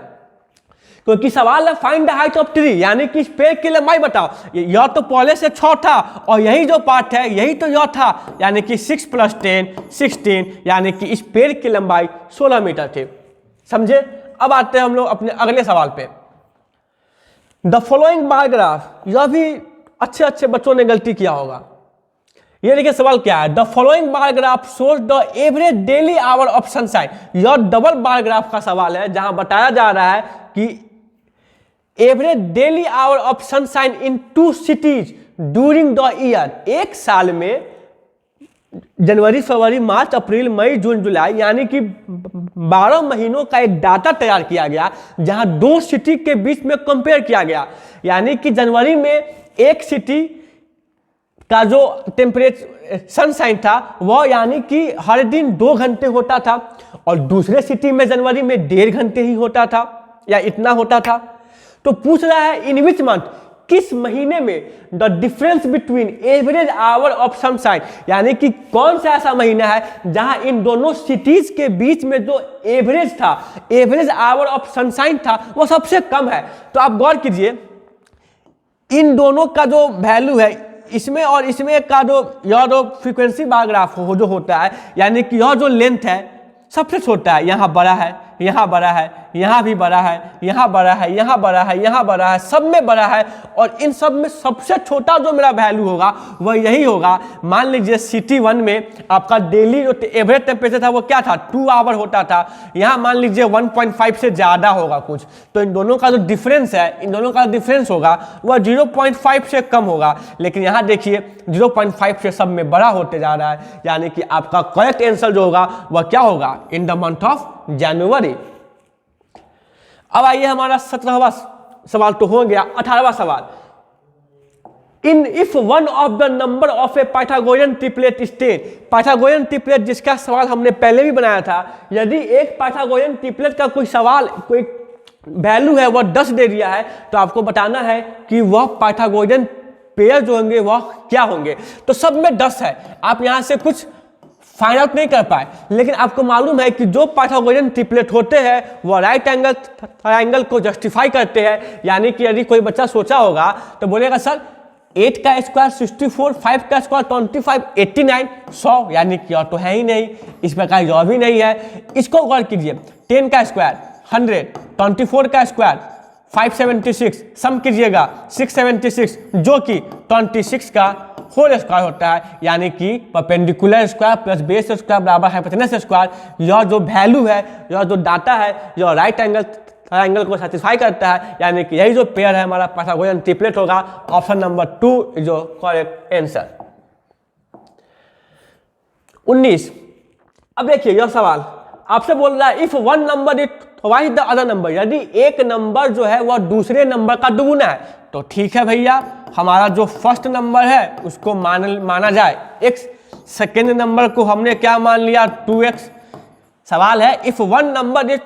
क्योंकि सवाल है find the height of tree, यानी कि इस पेड़ की लंबाई बताओ। यह तो पहले से 6 था और यही जो पार्ट है यही तो यह था, यानी कि 6 + 10 16, यानी कि इस पेड़ की लंबाई 16 मीटर थी। समझे? अब आते हैं हम लोग अपने अगले सवाल पे। द फॉलोइंग बार ग्राफ, यह भी अच्छे बच्चों ने गलती किया होगा। ये देखिए सवाल क्या है, the following bar graph shows the average daily hour of sunshine. यह डबल बार ग्राफ का सवाल है, जहां बताया जा रहा है कि average daily hour of sunshine in 2 cities during the year. एक साल में जनवरी, फरवरी, मार्च, अप्रैल, मई, जून, जुलाई यानी कि 12 महीनों का एक डाटा तैयार किया गया, जहां 2 सिटी के बीच में कंपेयर किया गया। यानी कि जनवरी में एक सिटी का जो टेम्परेचर सनशाइन था वह यानी कि हर दिन 2 घंटे होता था, और दूसरे सिटी में जनवरी में 1.5 घंटे ही होता था या इतना होता था। तो पूछ रहा है इन विच मंथ, किस महीने में the difference between average hour of sunshine, यानी कि कौन सा ऐसा महीना है जहां इन दोनों सिटीज के बीच में जो एवरेज था, एवरेज आवर ऑफ सनशाइन था, वो सबसे कम है। तो आप गौर कीजिए, इन दोनों का जो वैल्यू है, इसमें और इसमें का जो यह जो फ्रीक्वेंसी बार ग्राफ जो होता है, यानी कि यह जो लेंथ है सबसे छोटा है, यहाँ बड़ा है, यहाँ बड़ा है, यहाँ भी बड़ा है, यहाँ बड़ा है, यहाँ बड़ा है, यहाँ बड़ा है, सब में बड़ा है, और इन सब में सबसे छोटा जो मेरा वैल्यू होगा वह यही होगा। मान लीजिए सिटी 1 में आपका डेली जो एवरेज टेम्परेचर था वो क्या था, 2 आवर होता था, यहाँ मान लीजिए 1.5 से ज़्यादा होगा कुछ। तो इन दोनों का जो डिफरेंस है, इन दोनों का डिफरेंस होगा वह 0.5 से कम होगा, लेकिन यहाँ देखिए 0.5 से सब में बड़ा होते जा रहा है। यानी कि आपका करेक्ट आंसर जो होगा वह क्या होगा, in the month of January. अब आइए हमारा 17वां सवाल तो हो गया। 18वां सवाल, in if one of the number of a Pythagorean triplet stain. Pythagorean triplet जिसका सवाल हमने पहले भी बनाया था, यदि एक पाइथागोरियन ट्रिपलेट का कोई सवाल, कोई वैल्यू है वह 10 दे दिया है, तो आपको बताना है कि वह पाइथागोरियन पेयर जो होंगे वह क्या होंगे। तो सब में 10 है, आप यहां से कुछ फाइंड आउट नहीं कर पाए, लेकिन आपको मालूम है कि जो पाइथागोरियन ट्रिपलेट होते हैं वह राइट एंगल ट्रायंगल को जस्टिफाई करते हैं। यानी कि यदि कोई बच्चा सोचा होगा तो बोलेगा सर 8 का स्क्वायर 64, 5 का स्क्वायर 25, 89, 100, यानी कि और तो है ही नहीं, इस प्रकार यह भी नहीं है। इसको गौर कीजिए, 10 का स्क्वायर 100, 24 का स्क्वायर 576, सम कीजिएगा 676, जो कि 26 का होल स्क्वायर होता है। यानी कि perpendicular square plus base square बराबर हाइपोटेनस स्क्वायर। यह जो वैल्यू है, यह जो डाटा है, यह राइट एंगल ट्रायंगल को सेटिस्फाई करता है। यानी कि यही जो पेयर है हमारा पाइथागोरियन ट्रिपलेट होगा। ऑप्शन नंबर 2 इज जो करेक्ट आंसर। 19, अब देखिए यह सवाल आपसे बोल रहा है if one number is twice the other number, यदि एक नंबर जो है वह दूसरे नंबर का दुगुना है, तो ठीक है भैया, हमारा जो फर्स्ट नंबर है उसको माना जाए x, सेकेंड नंबर को हमने क्या मान लिया 2x। सवाल है if one number is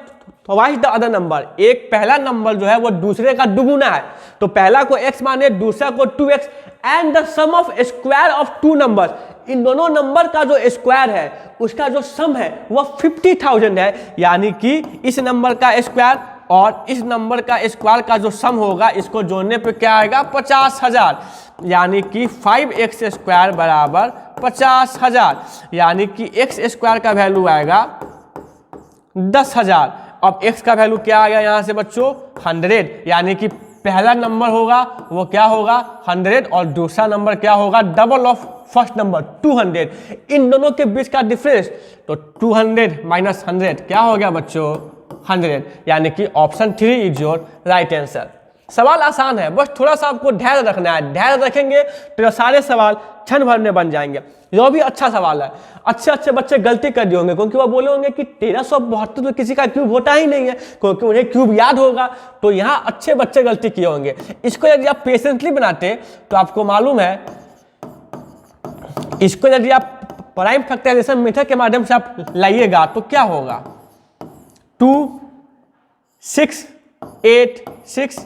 twice the other number, एक पहला नंबर जो है वो दूसरे का दुगुना है, तो पहला को x माने, दूसरा को 2x, and the sum of square of 2 number, इन दोनों नंबर का जो स्क्वायर है उसका जो सम है वह 50,000 है। यानी कि इस नंबर का स्क्वायर और इस नंबर का स्क्वायर का जो सम होगा, इसको जोड़ने पे क्या आएगा 50,000। यानी कि 5x स्क्वायर बराबर 50,000, यानी कि x स्क्वायर का वैल्यू आएगा 10,000। अब x का वैल्यू क्या आ गया यहाँ से बच्चों 100, यानी कि पहला नंबर होगा वो क्या होगा 100, और दूसरा नंबर क्या होगा डबल ऑफ फर्स्ट नंबर 200। इन दोनों के बीच का डिफरेंस, तो 200 माइनस 100 क्या हो गया बच्चों 100। यानी कि option 3 is your right answer. सवाल आसान है, बस थोड़ा सा आपको धैर्य रखना है। धैर्य रखेंगे तो सारे सवाल क्षण भर में बन जाएंगे। यह भी अच्छा सवाल है। अच्छे अच्छे बच्चे गलती कर दिए होंगे, क्योंकि वो बोले होंगे कि 1372 तो किसी का क्यूब होता ही नहीं है, क्योंकि उन्हें क्यूब याद होगा। तो यहाँ अच्छे बच्चे गलती किए होंगे। इसको यदि आप पेशेंटली बनाते तो आपको मालूम है, इसको यदि आप प्राइम फैक्टराइजेशन मेथड के माध्यम से आप लाइएगा तो क्या होगा 2 6 8 6,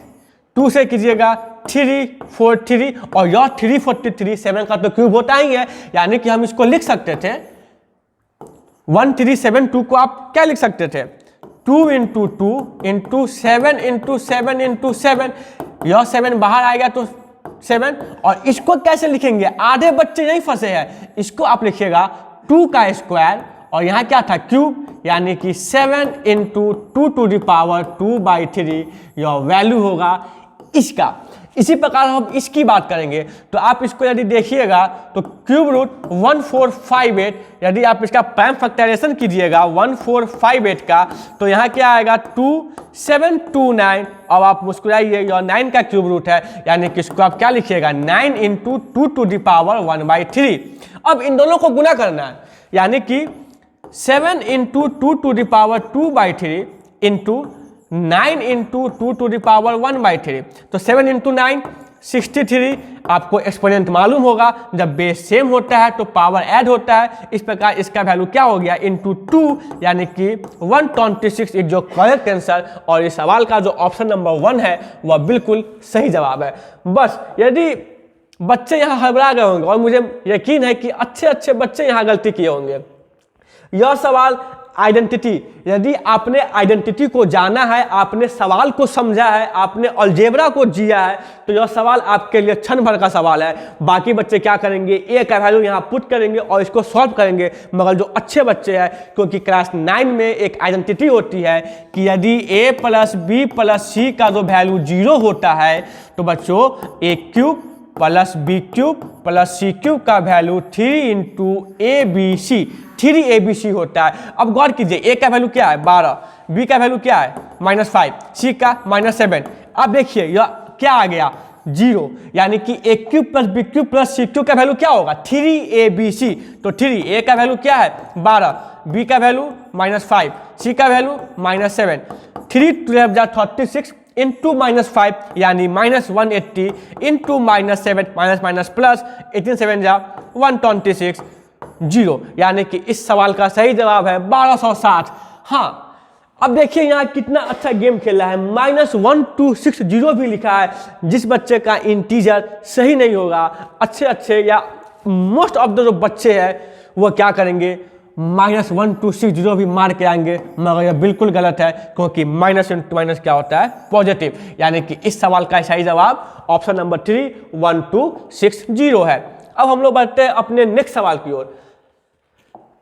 2 से कीजिएगा 3 4 3, और यह 343 7 का तो क्यूब होता ही है। यानी कि हम इसको लिख सकते थे 1372 को आप क्या लिख सकते थे 2 × 2 × 7 × 7 × 7, यह 7 बाहर आएगा तो 7, और इसको कैसे लिखेंगे, आधे बच्चे नहीं फंसे हैं। इसको आप लिखिएगा 2 का स्क्वायर और यहाँ क्या था क्यूब, यानी कि 7 × 2 टू द पावर 2/3, यह वैल्यू होगा इसका। इसी प्रकार हम इसकी बात करेंगे। तो आप इसको यदि देखिएगा तो क्यूब रूट 1458, यदि आप इसका प्राइम फैक्टराइजेशन कीजिएगा 1458 का, तो यहाँ क्या आएगा 2729। अब आप मुस्कुराइए, यह 9 का क्यूब रूट है, यानी कि इसको आप क्या लिखिएगा 9 × 2 टू द पावर 1/3। अब इन दोनों को गुना करना है, यानी कि 7 × 2 to the power 2/3 into 9 × 2 to the power 1/3। तो 7 × 9 63। आपको एक्सपोनेंट मालूम होगा, जब बेस सेम होता है तो पावर ऐड होता है। इस प्रकार इसका वैल्यू क्या हो गया इंटू 2, यानी कि 126 इज जो करेक्ट आंसर। और इस सवाल का जो ऑप्शन नंबर 1 है वह बिल्कुल सही जवाब है। बस यदि बच्चे यहाँ हड़बड़ा गए होंगे, और मुझे यकीन है कि अच्छे बच्चे यहाँ गलती किए होंगे, यह सवाल आइडेंटिटी, यदि आपने आइडेंटिटी को जाना है, आपने सवाल को समझा है, आपने अलजेब्रा को जिया है, तो यह सवाल आपके लिए क्षण भर का सवाल है। बाकी बच्चे क्या करेंगे, ए का वैल्यू यहाँ पुट करेंगे और इसको सॉल्व करेंगे। मगर जो अच्छे बच्चे हैं, क्योंकि क्लास 9 में एक आइडेंटिटी होती है कि यदि a plus b plus c का जो वैल्यू 0 होता है, तो बच्चों a cube plus b cube plus c cube का वैल्यू 3 × ABC 3ABC होता है। अब गौर कीजिए, ए का वैल्यू क्या है 12, बी का वैल्यू क्या है -5, सी का -7। अब देखिए यह क्या आ गया 0, यानी कि a cube plus b cube plus c cube का वैल्यू क्या होगा 3ABC। तो 3 ए का वैल्यू क्या है 12, बी का वैल्यू -5, सी का वैल्यू -7। 3 × 36 इंटू -5, यानी -180 इंटू -7 माइनस प्लस 18 7 जा 126 0, यानी कि इस सवाल का सही जवाब है 1260। हाँ, अब देखिए यहाँ कितना अच्छा गेम खेला है, -1260 भी लिखा है। जिस बच्चे का इंटीजर सही नहीं होगा, अच्छे या मोस्ट ऑफ द जो बच्चे हैं वो क्या करेंगे -1260 भी मार के आएंगे, मगर यह बिल्कुल गलत है, क्योंकि माइनस इंटू माइनस क्या होता है पॉजिटिव। यानी कि इस सवाल का सही जवाब ऑप्शन नंबर 3 1260 है। अब हम लोग बढ़ते हैं अपने नेक्स्ट सवाल की ओर।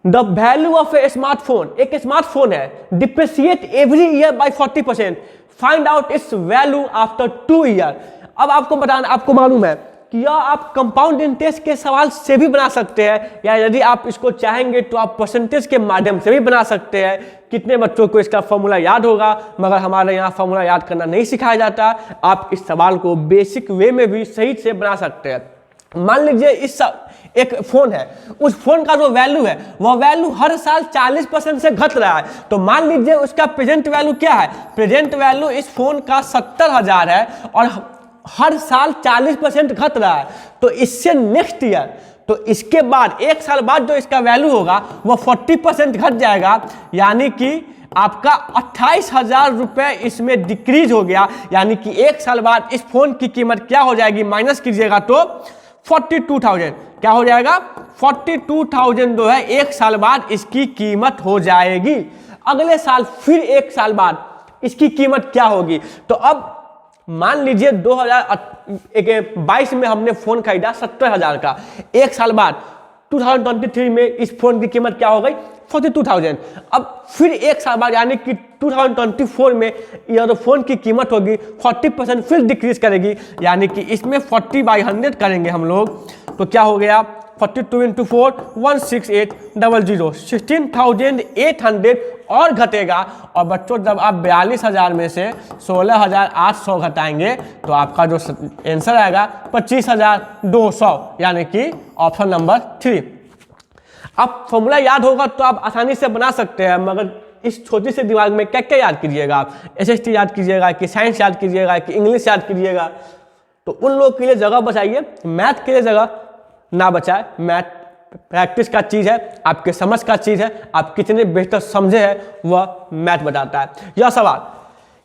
The value of a smartphone, एक स्मार्टफोन है, depreciate every year by 40%, find out its value after 2 year. अब आपको बताना, आपको मालूम है कि यह आप कंपाउंड इंटरेस्ट के सवाल से भी बना सकते हैं, या यदि आप इसको चाहेंगे तो आप परसेंटेज के माध्यम से भी बना सकते हैं। कितने बच्चों को इसका फॉर्मूला याद होगा, मगर हमारे यहाँ फॉर्मूला याद करना नहीं सिखाया जाता। आप इस सवाल को बेसिक वे में भी सही से बना सकते हैं। मान लीजिए इस एक फोन है, उस फोन का जो वैल्यू है वह वैल्यू हर साल 40% से घट रहा है। तो मान लीजिए उसका प्रेजेंट वैल्यू क्या है, प्रेजेंट वैल्यू इस फोन का 70,000 है और हर साल 40% घट रहा है। तो इससे नेक्स्ट ईयर, तो इसके बाद 1 साल बाद जो इसका वैल्यू होगा वह 40% घट जाएगा, यानी कि आपका 28,000 रुपये इसमें डिक्रीज हो गया। यानी कि 1 साल बाद इस फोन की कीमत क्या हो जाएगी, माइनस कीजिएगा तो 42,000 क्या हो जाएगा 42,000 जो है 1 साल बाद इसकी कीमत हो जाएगी। अगले साल फिर 1 साल बाद इसकी कीमत क्या होगी। तो अब मान लीजिए 2022 में हमने फोन खरीदा 70,000 का, 1 साल बाद 2023 में इस फोन की कीमत क्या हो गई 42,000। अब फिर 1 साल बाद यानी कि 2024 में यह जो फोन की कीमत होगी 40% फिर डिक्रीज करेगी, यानी कि इसमें 40/100 करेंगे हम लोग, तो क्या हो गया 42 × 4 16800 16,800 और घटेगा। और बच्चों जब आप 42,000 में से 16,800 घटाएंगे तो आपका जो आंसर आएगा 25,200, यानी कि ऑप्शन नंबर 3। अब फॉर्मूला याद होगा तो आप आसानी से बना सकते हैं, मगर इस छोटी से दिमाग में क्या क्या याद कीजिएगा आप, SST याद कीजिएगा कि साइंस याद कीजिएगा कि इंग्लिश याद कीजिएगा। तो उन लोगों के लिए जगह बचाइए, मैथ के लिए जगह ना बचाए। मैथ प्रैक्टिस का चीज़ है, आपके समझ का चीज़ है, आप कितने बेहतर समझे हैं वह मैथ बताता है। यह सवाल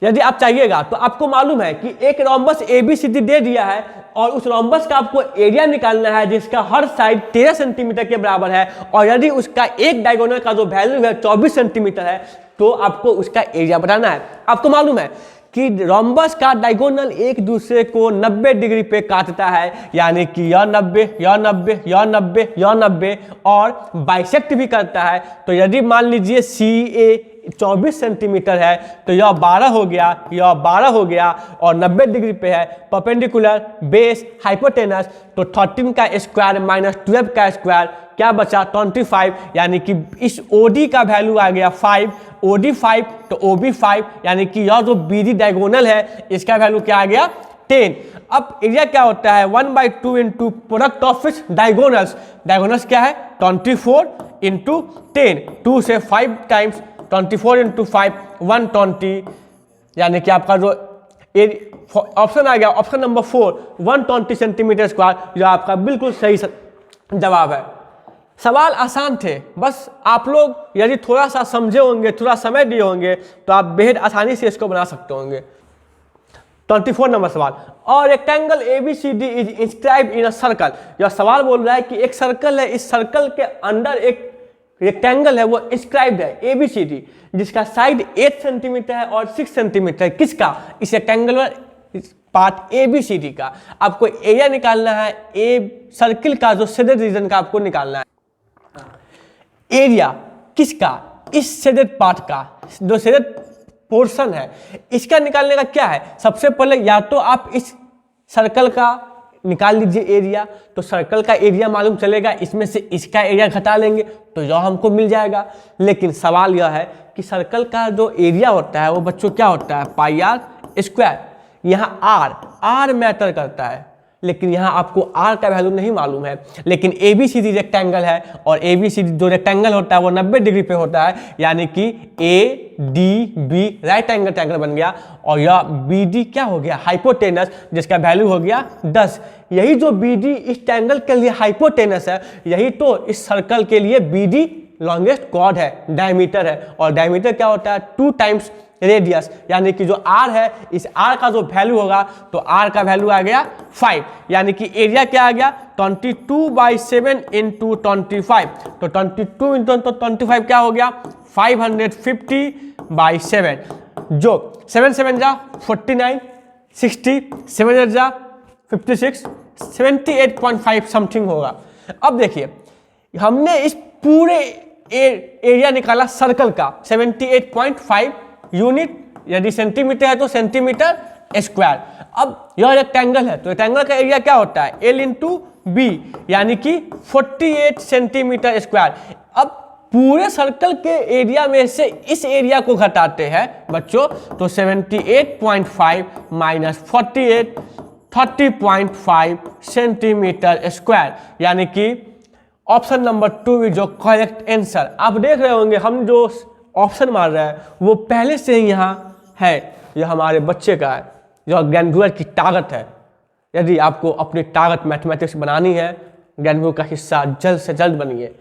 यदि आप चाहिएगा तो आपको मालूम है कि एक रोम्बस ABCD दे दिया है और उस रोम्बस का आपको एरिया निकालना है जिसका हर साइड 13 सेंटीमीटर के बराबर है, और यदि उसका एक डायगोनल का जो वैल्यू है 24 सेंटीमीटर है तो आपको उसका एरिया बताना है। आपको मालूम है कि रोम्बस का डायगोनल एक दूसरे को 90 डिग्री पे काटता है, यानी कि यह 90 यह 90 यह 90 यह 90 और बाइसेक्ट भी करता है। तो यदि मान लीजिए CA 24 सेंटीमीटर है तो यह 12 हो गया, यह 12 हो गया और 90 डिग्री पे है परपेंडिकुलर बेस हाइपोटेनस। तो 13 का स्क्वायर माइनस 12 का स्क्वायर क्या बचा 25, यानी कि इस OD का वैल्यू आ गया 5, OD 5 तो OB 5, यानी कि यह जो BD डायगोनल है इसका वैल्यू क्या आ गया 10। अब एरिया क्या होता है 1/2 into product of its diagonals. Diagonals क्या है 24 इंटू 10, 2 से 5 टाइम्स 24 इंटू 5 120, यानी कि आपका जो ऑप्शन आ गया ऑप्शन नंबर 4 120 सेंटीमीटर स्क्वायर, जो आपका बिल्कुल सही जवाब है। सवाल आसान थे, बस आप लोग यदि थोड़ा सा समझे होंगे, थोड़ा समय दिए होंगे तो आप बेहद आसानी से इसको बना सकते होंगे। 24 नंबर सवाल, और rectangle ABCD is inscribed in a circle. यह सवाल बोल रहा है कि एक सर्कल है, इस सर्कल के अंदर एक रेक्टेंगल है वो इंस्क्राइब्ड है ABCD, जिसका साइड 8 सेंटीमीटर है और 6 सेंटीमीटर है। किसका? इस रेक्टेंगुलर पार्ट ABCD का। आपको एरिया निकालना है, सर्किल का जो शेडेड रीजन का आपको निकालना है। एरिया किसका? इस शेडेड पार्ट का, जो शेडेड पोर्शन है इसका निकालने का क्या है, सबसे पहले या तो आप इस सर्कल का निकाल लीजिए एरिया, तो सर्कल का एरिया मालूम चलेगा, इसमें से इसका एरिया घटा लेंगे तो यह हमको मिल जाएगा। लेकिन सवाल यह है कि सर्कल का जो एरिया होता है वो बच्चों क्या होता है पाई आर स्क्वायर। यहाँ आर मैटर करता है, लेकिन यहाँ आपको आर का वैल्यू नहीं मालूम है। लेकिन ABCD रेक्टेंगल है और ABCD जो रेक्टेंगल होता है वो 90 डिग्री पे होता है, यानी कि ADB राइट एंगल ट्रायंगल बन गया और यह BD क्या हो गया हाइपोटेनस, जिसका वैल्यू हो गया 10। यही जो BD इस ट्रायंगल के लिए हाइपोटेनस है, यही तो इस सर्कल के लिए BD लॉन्गेस्ट कॉर्ड है, डायमीटर है, और डायमीटर क्या होता है 2 टाइम्स रेडियस, यानी कि जो R है इस R का जो वैल्यू होगा तो R का वैल्यू आ गया 5, यानी कि एरिया क्या आ गया 22/7 इंटू 25, तो 22 इंटू 25 क्या हो गया 550/7, जो 7 7 जा 49, 60 7 जा 56, 78.5 समथिंग होगा। अब देखिए हमने इस पूरे एरिया निकाला सर्कल का 78.5 यूनिट, यदि सेंटीमीटर है तो सेंटीमीटर स्क्वायर। अब यह रेक्टेंगल है तो रेक्टेंगल का एरिया क्या होता है L इंटू बी, यानी कि 48 सेंटीमीटर स्क्वायर। अब पूरे सर्कल के एरिया में से इस एरिया को घटाते हैं बच्चों, तो 78.5 माइनस 48 30.5 सेंटीमीटर स्क्वायर, यानी कि ऑप्शन नंबर 2 इज जो करेक्ट आंसर। आप देख रहे होंगे हम जो ऑप्शन मार रहे हैं वो पहले से ही यहाँ है, यह हमारे बच्चे का है, यह ग्रैंडव्यूअर की ताकत है। यदि आपको अपनी ताकत मैथमेटिक्स बनानी है, ग्रैंडव्यूअर का हिस्सा जल्द से जल्द बनिए।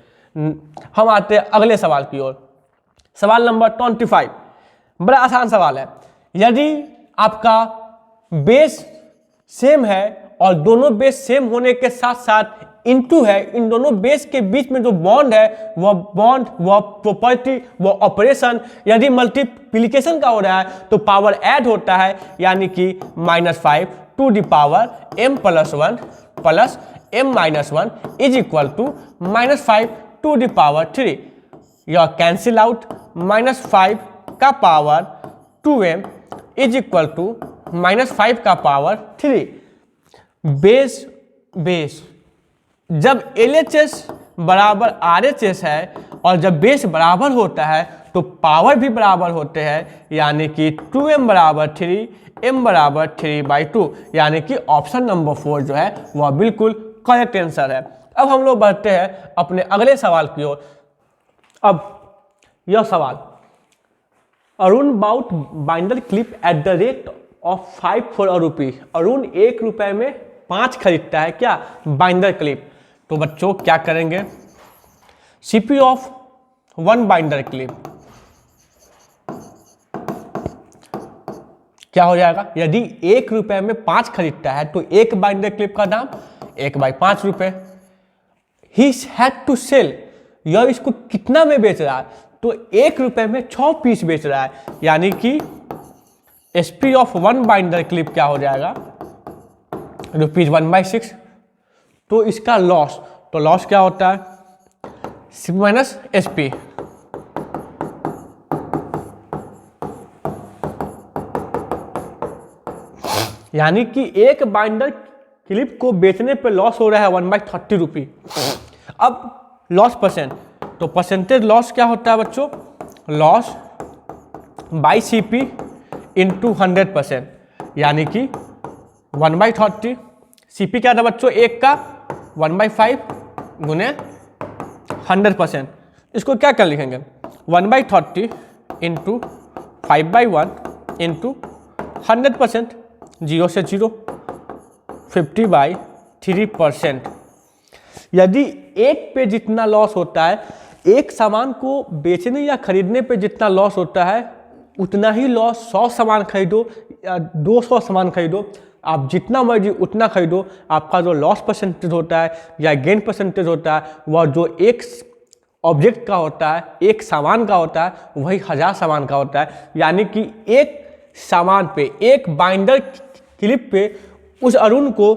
हम आते हैं अगले सवाल की ओर। सवाल नंबर 25 बड़ा आसान सवाल है। यदि आपका बेस सेम है और दोनों बेस सेम होने के साथ साथ इनटू है, इन दोनों बेस के बीच में जो बॉन्ड है वह बॉन्ड, वह प्रॉपर्टी, वह ऑपरेशन यदि मल्टीप्लिकेशन का हो रहा है तो पावर ऐड होता है, यानी कि -5 to the power m+1 plus m-1 is equal to -5 to the power 3। यह कैंसिल आउट, -5 का power 2m is equal to -5 का पावर 3। बेस जब LHS बराबर RHS है और जब बेस बराबर होता है तो पावर भी बराबर होते हैं, यानी कि 2m बराबर 3, m बराबर 3/2, यानी कि ऑप्शन नंबर 4 जो है वह बिल्कुल करेक्ट आंसर है। अब हम लोग बढ़ते हैं अपने अगले सवाल की ओर। अब यह सवाल, Arun bought binder clip at the rate of 5 for a rupee। Arun 1 रुपए में 5 खरीदता है क्या बाइंडर क्लिप। तो बच्चों क्या करेंगे, CP ऑफ 1 बाइंडर क्लिप क्या हो जाएगा, यदि 1 रुपए में 5 खरीदता है तो एक बाइंडर क्लिप का दाम 1/5 रुपए। ही हैड टू सेल, यह इसको कितना में बेच रहा है, तो 1 रुपए में 6 पीस बेच रहा है, यानी कि SP ऑफ 1 बाइंडर क्लिप क्या हो जाएगा ₹1/6। तो इसका लॉस, तो लॉस क्या होता है C - SP, यानी कि एक बाइंडर क्लिप को बेचने पे लॉस हो रहा है 1/30 रुपी। अब लॉस परसेंट, तो परसेंटेज लॉस क्या होता है बच्चों, लॉस बाई CP इंटू 100%, यानी कि 1/30। CP क्या था बच्चों, एक का 1/5 गुने 100%। इसको क्या कर लिखेंगे, 1/30 इंटू 5/1 इंटू 100%, 0 से 0, 50/3%। यदि एक पे जितना लॉस होता है, एक सामान को बेचने या खरीदने पे जितना लॉस होता है, उतना ही लॉस 100 सामान खरीदो या 200 सामान खरीदो, आप जितना मर्जी उतना खरीदो, आपका जो लॉस परसेंटेज होता है या गेन परसेंटेज होता है, वह जो एक ऑब्जेक्ट का होता है, एक सामान का होता है, वही 1000 सामान का होता है। यानी कि एक सामान पे, एक बाइंडर क्लिप पे उस अरुण को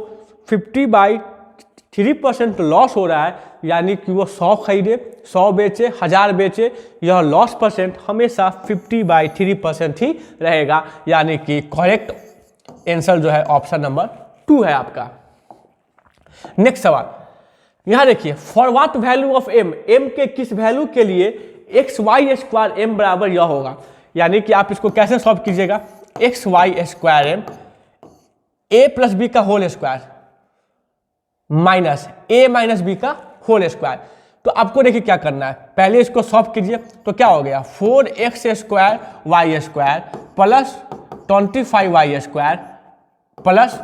50/3% लॉस हो रहा है, यानी कि वो 100 खरीदे, 100 बेचे, 1000 बेचे, यह लॉस परसेंट हमेशा 50/3% ही रहेगा। यानी कि करेक्ट आंसर जो है ऑप्शन नंबर 2 है आपका। नेक्स्ट सवाल यहां देखिए, for what value of m, m के किस वैल्यू के लिए XY² m बराबर यह होगा। यानी कि आप इसको कैसे सॉल्व कीजिएगा, XY² m a plus b का whole square minus a minus b का होल स्क्वायर। तो आपको देखिए क्या करना है, पहले इसको सॉल्व कीजिए। तो क्या हो गया, 4x² y² plus 25y² plus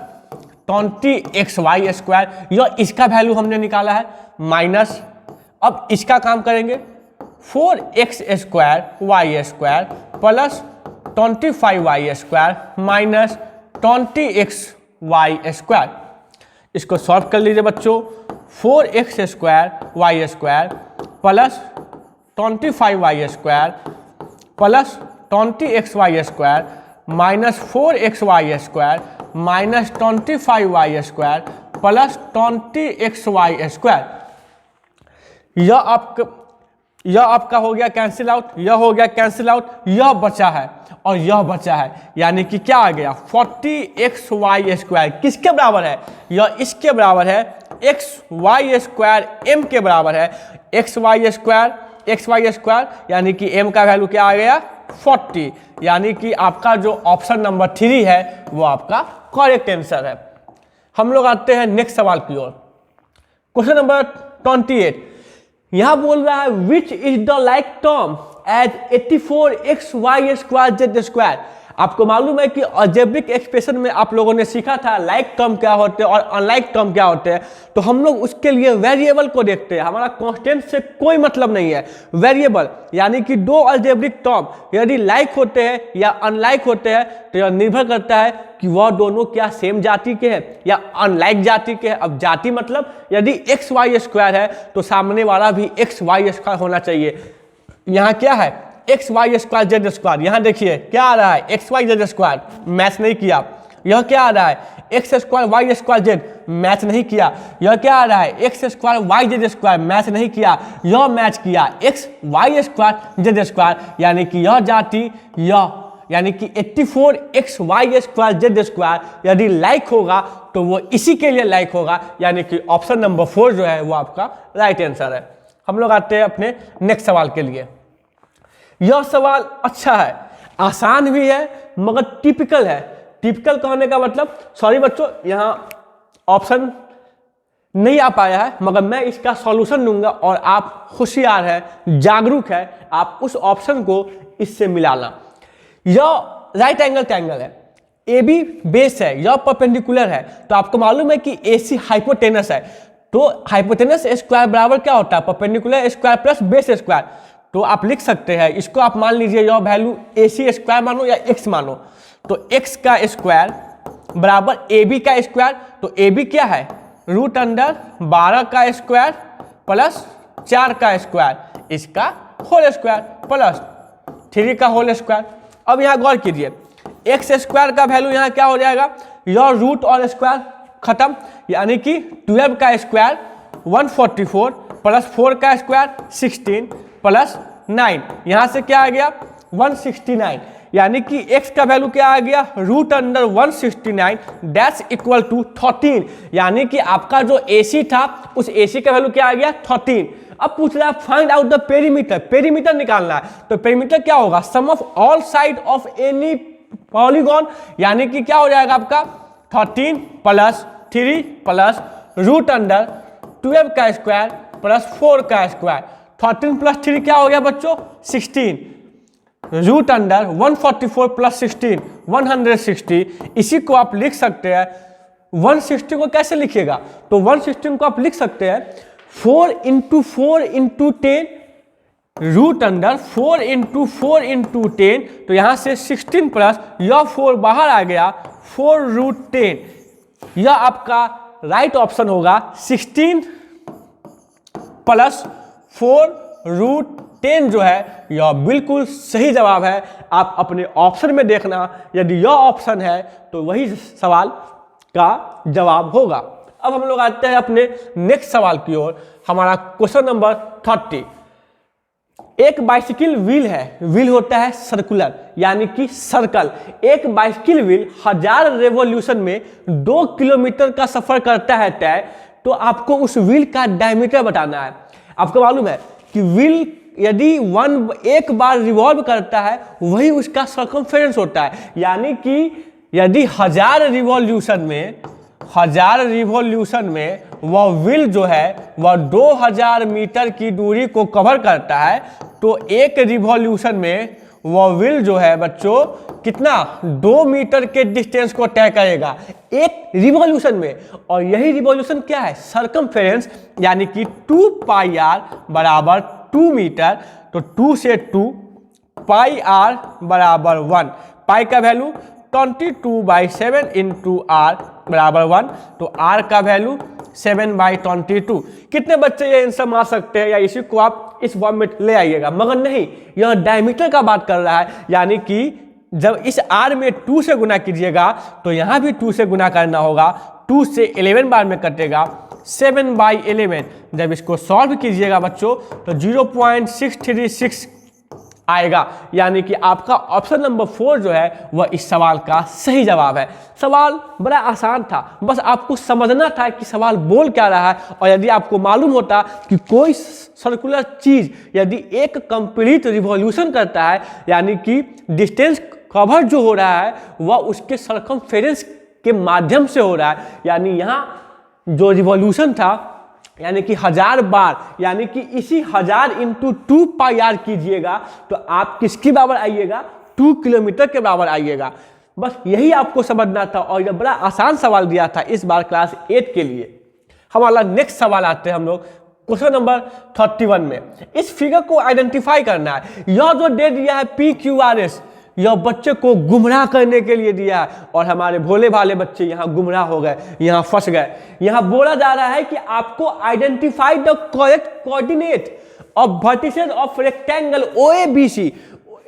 20xy², यह इसका वैल्यू हमने निकाला है, माइनस, अब इसका काम करेंगे, 4x² y² plus 25y² minus 20xy²। इसको सॉल्व कर लीजिए बच्चों, 4x² y² plus 25y² plus 20xy² minus 4xy² minus 25y² plus 20xy²। यह आपका हो गया कैंसिल आउट, यह हो गया कैंसिल आउट, यह बचा है और यह बचा है, यानी कि क्या आ गया, 40xy² किसके बराबर है, यह इसके बराबर है, XY² m के बराबर है। XY² यानी कि m का वैल्यू क्या आ गया, 40, यानी कि आपका जो ऑप्शन नंबर 3 है वो आपका करेक्ट आंसर है। हम लोग आते हैं नेक्स्ट सवाल की ओर। क्वेश्चन नंबर 28, यहां बोल रहा है which is the like term as 84xy² आपको मालूम है कि अलजेब्रिक एक्सप्रेशन में आप लोगों ने सीखा था लाइक टर्म क्या होते हैं और अनलाइक टर्म क्या होते हैं। तो हम लोग उसके लिए वेरिएबल को देखते हैं, हमारा कांस्टेंट से कोई मतलब नहीं है। वेरिएबल यानी कि दो अलजेब्रिक टर्म यदि लाइक होते हैं या अनलाइक होते हैं तो यह निर्भर करता है कि वह दोनों क्या सेम जाति के हैं या अनलाइक जाति के हैं। अब जाति मतलब यदि XY² है तो सामने वाला भी XY² होना चाहिए। यहाँ क्या है, XY²Z², यहाँ देखिए क्या आ रहा है, XYZ², मैच नहीं किया। यह क्या आ रहा है, X²Y²Z, मैच नहीं किया। यह क्या आ रहा है, X²YZ², मैच नहीं किया। यह मैच किया, XY²Z², यानी कि यह जाति यह यानी कि 84xy²z² यदि लाइक होगा तो वो इसी के लिए लाइक होगा, यानी कि ऑप्शन नंबर 4 जो है वो आपका राइट आंसर है। हम लोग आते हैं अपने नेक्स्ट सवाल के लिए। यह सवाल अच्छा है, आसान भी है मगर टिपिकल है। टिपिकल कहने का मतलब, सॉरी बच्चों यहाँ ऑप्शन नहीं आ पाया है, मगर मैं इसका सॉल्यूशन दूंगा और आप होशियार है, जागरूक है, आप उस ऑप्शन को इससे मिलाना। यह राइट एंगल ट्रायंगल है, AB बेस है, यह परपेंडिकुलर है, तो आपको मालूम है कि AC हाइपोटेनस है। तो हाइपोटेनस स्क्वायर बराबर क्या होता है, perpendicular square plus base square. तो आप लिख सकते हैं इसको, आप मान लीजिए यह वैल्यू AC² मानो या x मानो, तो x का स्क्वायर बराबर AB का स्क्वायर। तो AB क्या है, √12 का स्क्वायर प्लस 4 का स्क्वायर, इसका होल स्क्वायर प्लस 3 का होल स्क्वायर। अब यहाँ गौर कीजिए, x² का वैल्यू यहाँ क्या हो जाएगा, यह रूट और स्क्वायर खत्म, यानी कि 12 का स्क्वायर 144 प्लस 4 का स्क्वायर 16 प्लस 9, यहाँ से क्या आ गया 169, यानी कि x का वैल्यू क्या आ गया, √169 दैट्स इक्वल टू 13। यानी कि आपका जो AC था उस AC का वैल्यू क्या आ गया, 13। अब पूछ रहा है find out the perimeter, perimeter निकालना है। तो पेरीमीटर क्या होगा, sum of all side of any polygon, यानी कि क्या हो जाएगा आपका 13 + 3 + √12 का स्क्वायर + 4 का स्क्वायर। 13 + 3 क्या हो गया बच्चों, 16। √144 + 16 160। इसी को आप लिख सकते हैं, 160 को कैसे लिखिएगा, तो 116 को आप लिख सकते हैं 4 × 4 × 10 √4 × 4 × 10। तो यहां से 16 प्लस यह 4 बाहर आ गया 4√10। यह आपका राइट ऑप्शन होगा 16 + 4√10 जो है यह बिल्कुल सही जवाब है। आप अपने ऑप्शन में देखना, यदि यह ऑप्शन है तो वही सवाल का जवाब होगा। अब हम लोग आते हैं अपने नेक्स्ट सवाल की ओर। हमारा क्वेश्चन नंबर 30। एक बाइसिकल व्हील है, व्हील होता है सर्कुलर यानी कि सर्कल। एक बाइसिकल व्हील 1000 रेवोल्यूशन में 2 किलोमीटर का सफर करता है तय। तो आपको उस व्हील का डायमीटर बताना है। आपको मालूम है कि व्हील यदि एक बार रिवॉल्व करता है वही उसका सर्कमफेरेंस होता है। यानी कि यदि 1000 रिवॉल्यूशन में वह व्हील जो है वह 2000 मीटर की दूरी को कवर करता है, तो एक रिवॉल्यूशन में वह व्हील जो है बच्चों कितना, 2 मीटर के डिस्टेंस को तय करेगा एक रिवॉल्यूशन में। और यही रिवॉल्यूशन क्या है, सर्कमफेरेंस, यानी कि 2πr = 2 मीटर। तो 2 से 2 πr = 1। पाई का वैल्यू 22/7 × r = 1। तो r का वैल्यू 7/22। कितने बच्चे ये आंसर मार सकते हैं, या इसी को आप इस फॉर्म में ले आइएगा, मगर नहीं, यह डायमीटर का बात कर रहा है। यानी कि जब इस r में 2 से गुना कीजिएगा तो यहाँ भी 2 से गुना करना होगा। 2 से 11 बार में कटेगा 7/11। जब इसको सॉल्व कीजिएगा बच्चों तो 0.636 आएगा। यानी कि आपका ऑप्शन नंबर 4 जो है वह इस सवाल का सही जवाब है। सवाल बड़ा आसान था, बस आपको समझना था कि सवाल बोल क्या रहा है। और यदि आपको मालूम होता कि कोई सर्कुलर चीज यदि एक कंप्लीट रिवॉल्यूशन करता है, यानी कि डिस्टेंस कवर जो हो रहा है वह उसके सर्कमफेरेंस के माध्यम से हो रहा है, यानी यहाँ जो रिवॉल्यूशन था यानी कि 1000 बार, यानी कि इसी 1000 × 2πr कीजिएगा तो आप किसके बराबर आइएगा, 2 किलोमीटर के बराबर आइएगा। बस यही आपको समझना था और यह बड़ा आसान सवाल दिया था इस बार क्लास 8 के लिए। हमारा नेक्स्ट सवाल आते हैं हम लोग क्वेश्चन नंबर 31 में। इस फिगर को आइडेंटिफाई करना है। यह जो दे दिया है PQRS, यह बच्चे को गुमराह करने के लिए दिया है, और हमारे भोले भाले बच्चे यहाँ गुमराह हो गए, यहाँ फंस गए। यहाँ बोला जा रहा है कि आपको identify the correct coordinate of vertices of rectangle OABC।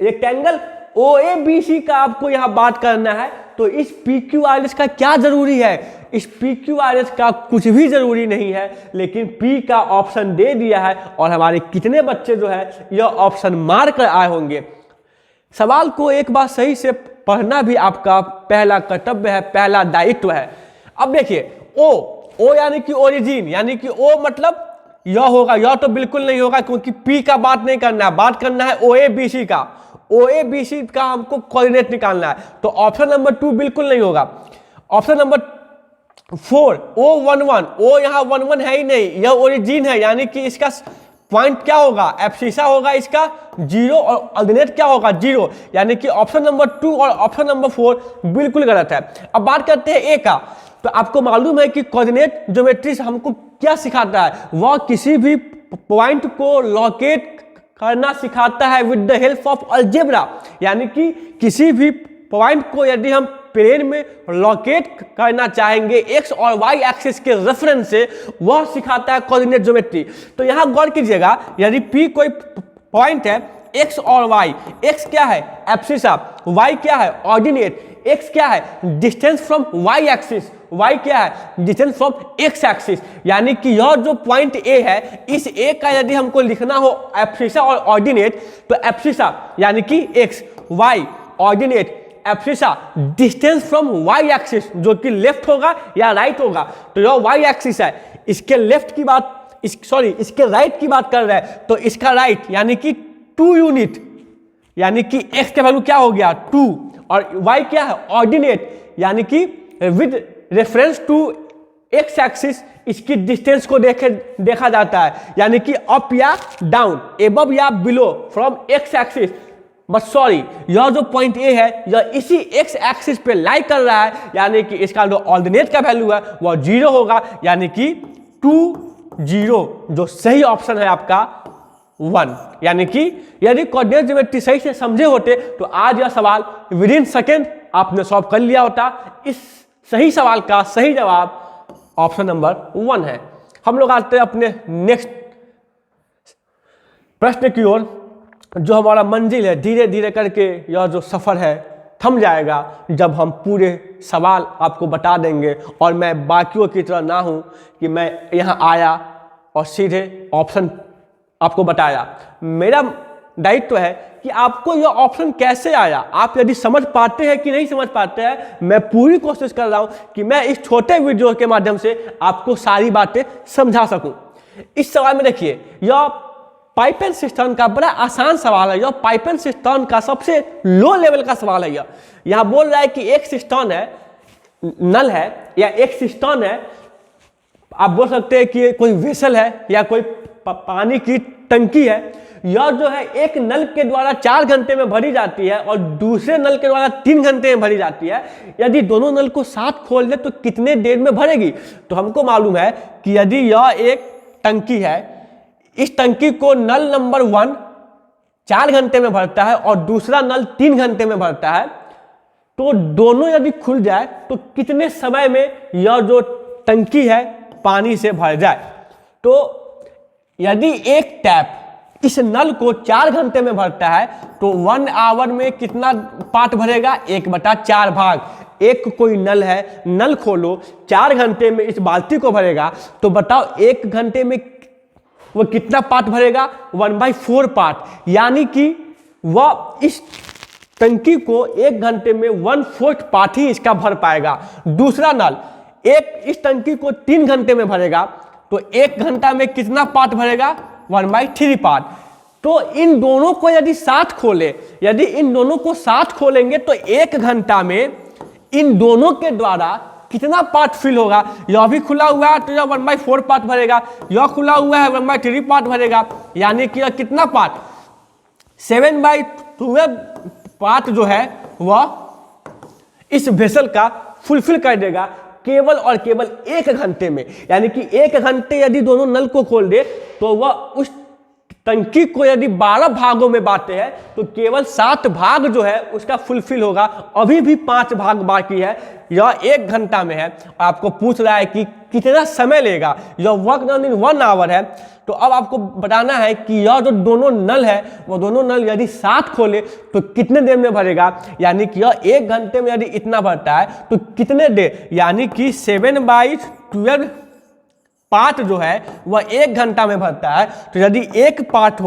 Rectangle OABC का आपको यहाँ बात करना है। तो इस PQRS का क्या जरूरी है, इस PQRS का कुछ भी जरूरी नहीं है, लेकिन P का ऑप्शन दे दिया है। और हमारे कितने बच्चे जो है यह ऑप्शन मार कर आए होंगे। सवाल को एक बार सही से पढ़ना भी आपका पहला कर्तव्य है, पहला दायित्व है। अब देखिए ओ यानी कि ओरिजिन, यानी कि ओ मतलब यह होगा, यह तो बिल्कुल नहीं होगा क्योंकि P का बात नहीं करना है, बात करना है OABC का। OABC का हमको कोऑर्डिनेट निकालना है, तो ऑप्शन नंबर 2 बिल्कुल नहीं होगा। ऑप्शन नंबर 4 O11, O यहाँ 11 है ही नहीं, यह ओरिजिन है, यानी कि इसका पॉइंट क्या होगा, एब्सिसा होगा इसका 0, और ऑर्डिनेट क्या होगा 0, यानी कि ऑप्शन नंबर 2 और ऑप्शन नंबर 4 बिल्कुल गलत है। अब बात करते हैं ए का। तो आपको मालूम है कि कोऑर्डिनेट ज्योमेट्री से हमको क्या सिखाता है, वह किसी भी पॉइंट को लोकेट करना सिखाता है with the help of algebra. यानी कि किसी भी पॉइंट को यदि हम प्लेन में लोकेट करना चाहेंगे एक्स और वाई एक्सिस के रेफरेंस से, वह सिखाता है कोऑर्डिनेट ज्योमेट्री। तो यहाँ गौर कीजिएगा, यदि P कोई पॉइंट है एक्स और वाई, एक्स क्या है एब्सिसा, वाई क्या है ऑर्डिनेट, एक्स क्या है distance from y axis, y क्या है डिस्टेंस फ्रॉम एक्स एक्सिस। यानी कि यह जो पॉइंट ए है, इस ए का यदि हमको लिखना हो एब्सिसा और ऑर्डिनेट, तो एब्सिसा यानी कि x, y ordinate abscissa distance from y axis, जो कि लेफ्ट होगा या राइट होगा। तो यह वाई एक्सिस है, इसके लेफ्ट की बात इसके राइट की बात कर रहा है, तो इसका राइट यानी कि 2 यूनिट, यानी कि x का वैल्यू क्या हो गया 2, और y क्या है ऑर्डिनेट, यानी कि with reference to x axis इसकी डिस्टेंस को देखा जाता है, यानी कि अप या डाउन, एबव या below from x axis. But sorry, यह जो पॉइंट ए है यह इसी x एक्सिस पे लाई कर रहा है, यानी कि इसका जो ऑर्डिनेट का वैल्यू है वह 0 होगा, यानी कि 2 0, जो सही ऑप्शन है आपका 1। यानी कि यदि कोऑर्डिनेट ज्योमेट्री सही से समझे होते तो आज यह सवाल विद इन सेकेंड आपने सॉल्व कर लिया होता। इस सही सवाल का सही जवाब ऑप्शन नंबर 1 है। हम लोग आते हैं अपने नेक्स्ट प्रश्न की ओर। जो हमारा मंजिल है, धीरे धीरे करके यह जो सफर है थम जाएगा जब हम पूरे सवाल आपको बता देंगे, और मैं बाकियों की तरह ना हूं कि मैं यहां आया और सीधे ऑप्शन आपको बताया। मेरा दायित्व है कि आपको यह ऑप्शन कैसे आया, आप यदि समझ पाते हैं कि नहीं समझ पाते हैं। मैं पूरी कोशिश कर रहा हूं कि मैं इस छोटे वीडियो के माध्यम से आपको सारी बातें समझा सकूं। इस सवाल में देखिए, यह पाइप एंड सिस्टर्न का बड़ा आसान सवाल है, यह पाइप एंड सिस्टर्न का सबसे लो लेवल का सवाल है। यह बोल रहा है कि एक सिस्टर्न है, नल है, या एक सिस्टर्न है, आप बोल सकते हैं कि कोई वेसल है या कोई पानी की टंकी है। यह जो है एक नल के द्वारा 4 घंटे में भरी जाती है और दूसरे नल के द्वारा 3 घंटे में भरी जाती है। यदि दोनों नल को साथ खोल दे तो कितने देर में भरेगी। तो हमको मालूम है कि यदि यह एक टंकी है, इस टंकी को नल नंबर 1 4 घंटे में भरता है और दूसरा नल 3 घंटे में भरता है, तो दोनों यदि खुल जाए तो कितने समय में यह जो टंकी है पानी से भर जाए। तो यदि एक टैप इस नल को 4 घंटे में भरता है तो 1 आवर में कितना पार्ट भरेगा, 1/4 भाग। एक कोई नल है, नल खोलो 4 घंटे में इस बाल्टी को भरेगा, तो बताओ 1 घंटे में वो कितना पार्ट भरेगा, 1/4 पार्ट। यानी कि वह इस टंकी को 1 घंटे में 1/4 पार्ट ही इसका भर पाएगा। दूसरा नल एक इस टंकी को 3 घंटे में भरेगा, तो 1 घंटा में कितना पार्ट भरेगा, 1/3 पार्ट। तो इन दोनों को यदि साथ खोले, यदि इन दोनों को साथ खोलेंगे तो 1 घंटा में इन दोनों के द्वारा कितना पार्ट फिल होगा। यह भी खुला हुआ है तो यह 1/4 पार्ट भरेगा, यह खुला हुआ है 1/3 पार्ट भरेगा, यानी कि यह कितना पार्ट 7/12 पार्ट जो है वह इस वेसल का फुलफिल कर देगा केवल और केवल 1 घंटे में। यानी कि 1 घंटे यदि दोनों नल को खोल दे तो वह उस टंकी को यदि 12 भागों में बांटे हैं तो केवल 7 भाग जो है उसका फुलफिल होगा, अभी भी 5 भाग बाकी है। यह 1 घंटा में है। आपको पूछ रहा है कि कितना समय लेगा, यह वर्क डन इन 1 आवर है। तो अब आपको बताना है कि यह जो दोनों नल है वो दोनों नल यदि साथ खोले तो कितने देर में भरेगा। यानी कि यह 1 घंटे में यदि इतना भरता है तो कितने देर, यानी कि 7/12 पार्ट जो है वह 1 घंटा में भरता है। तो यदि एक पार्ट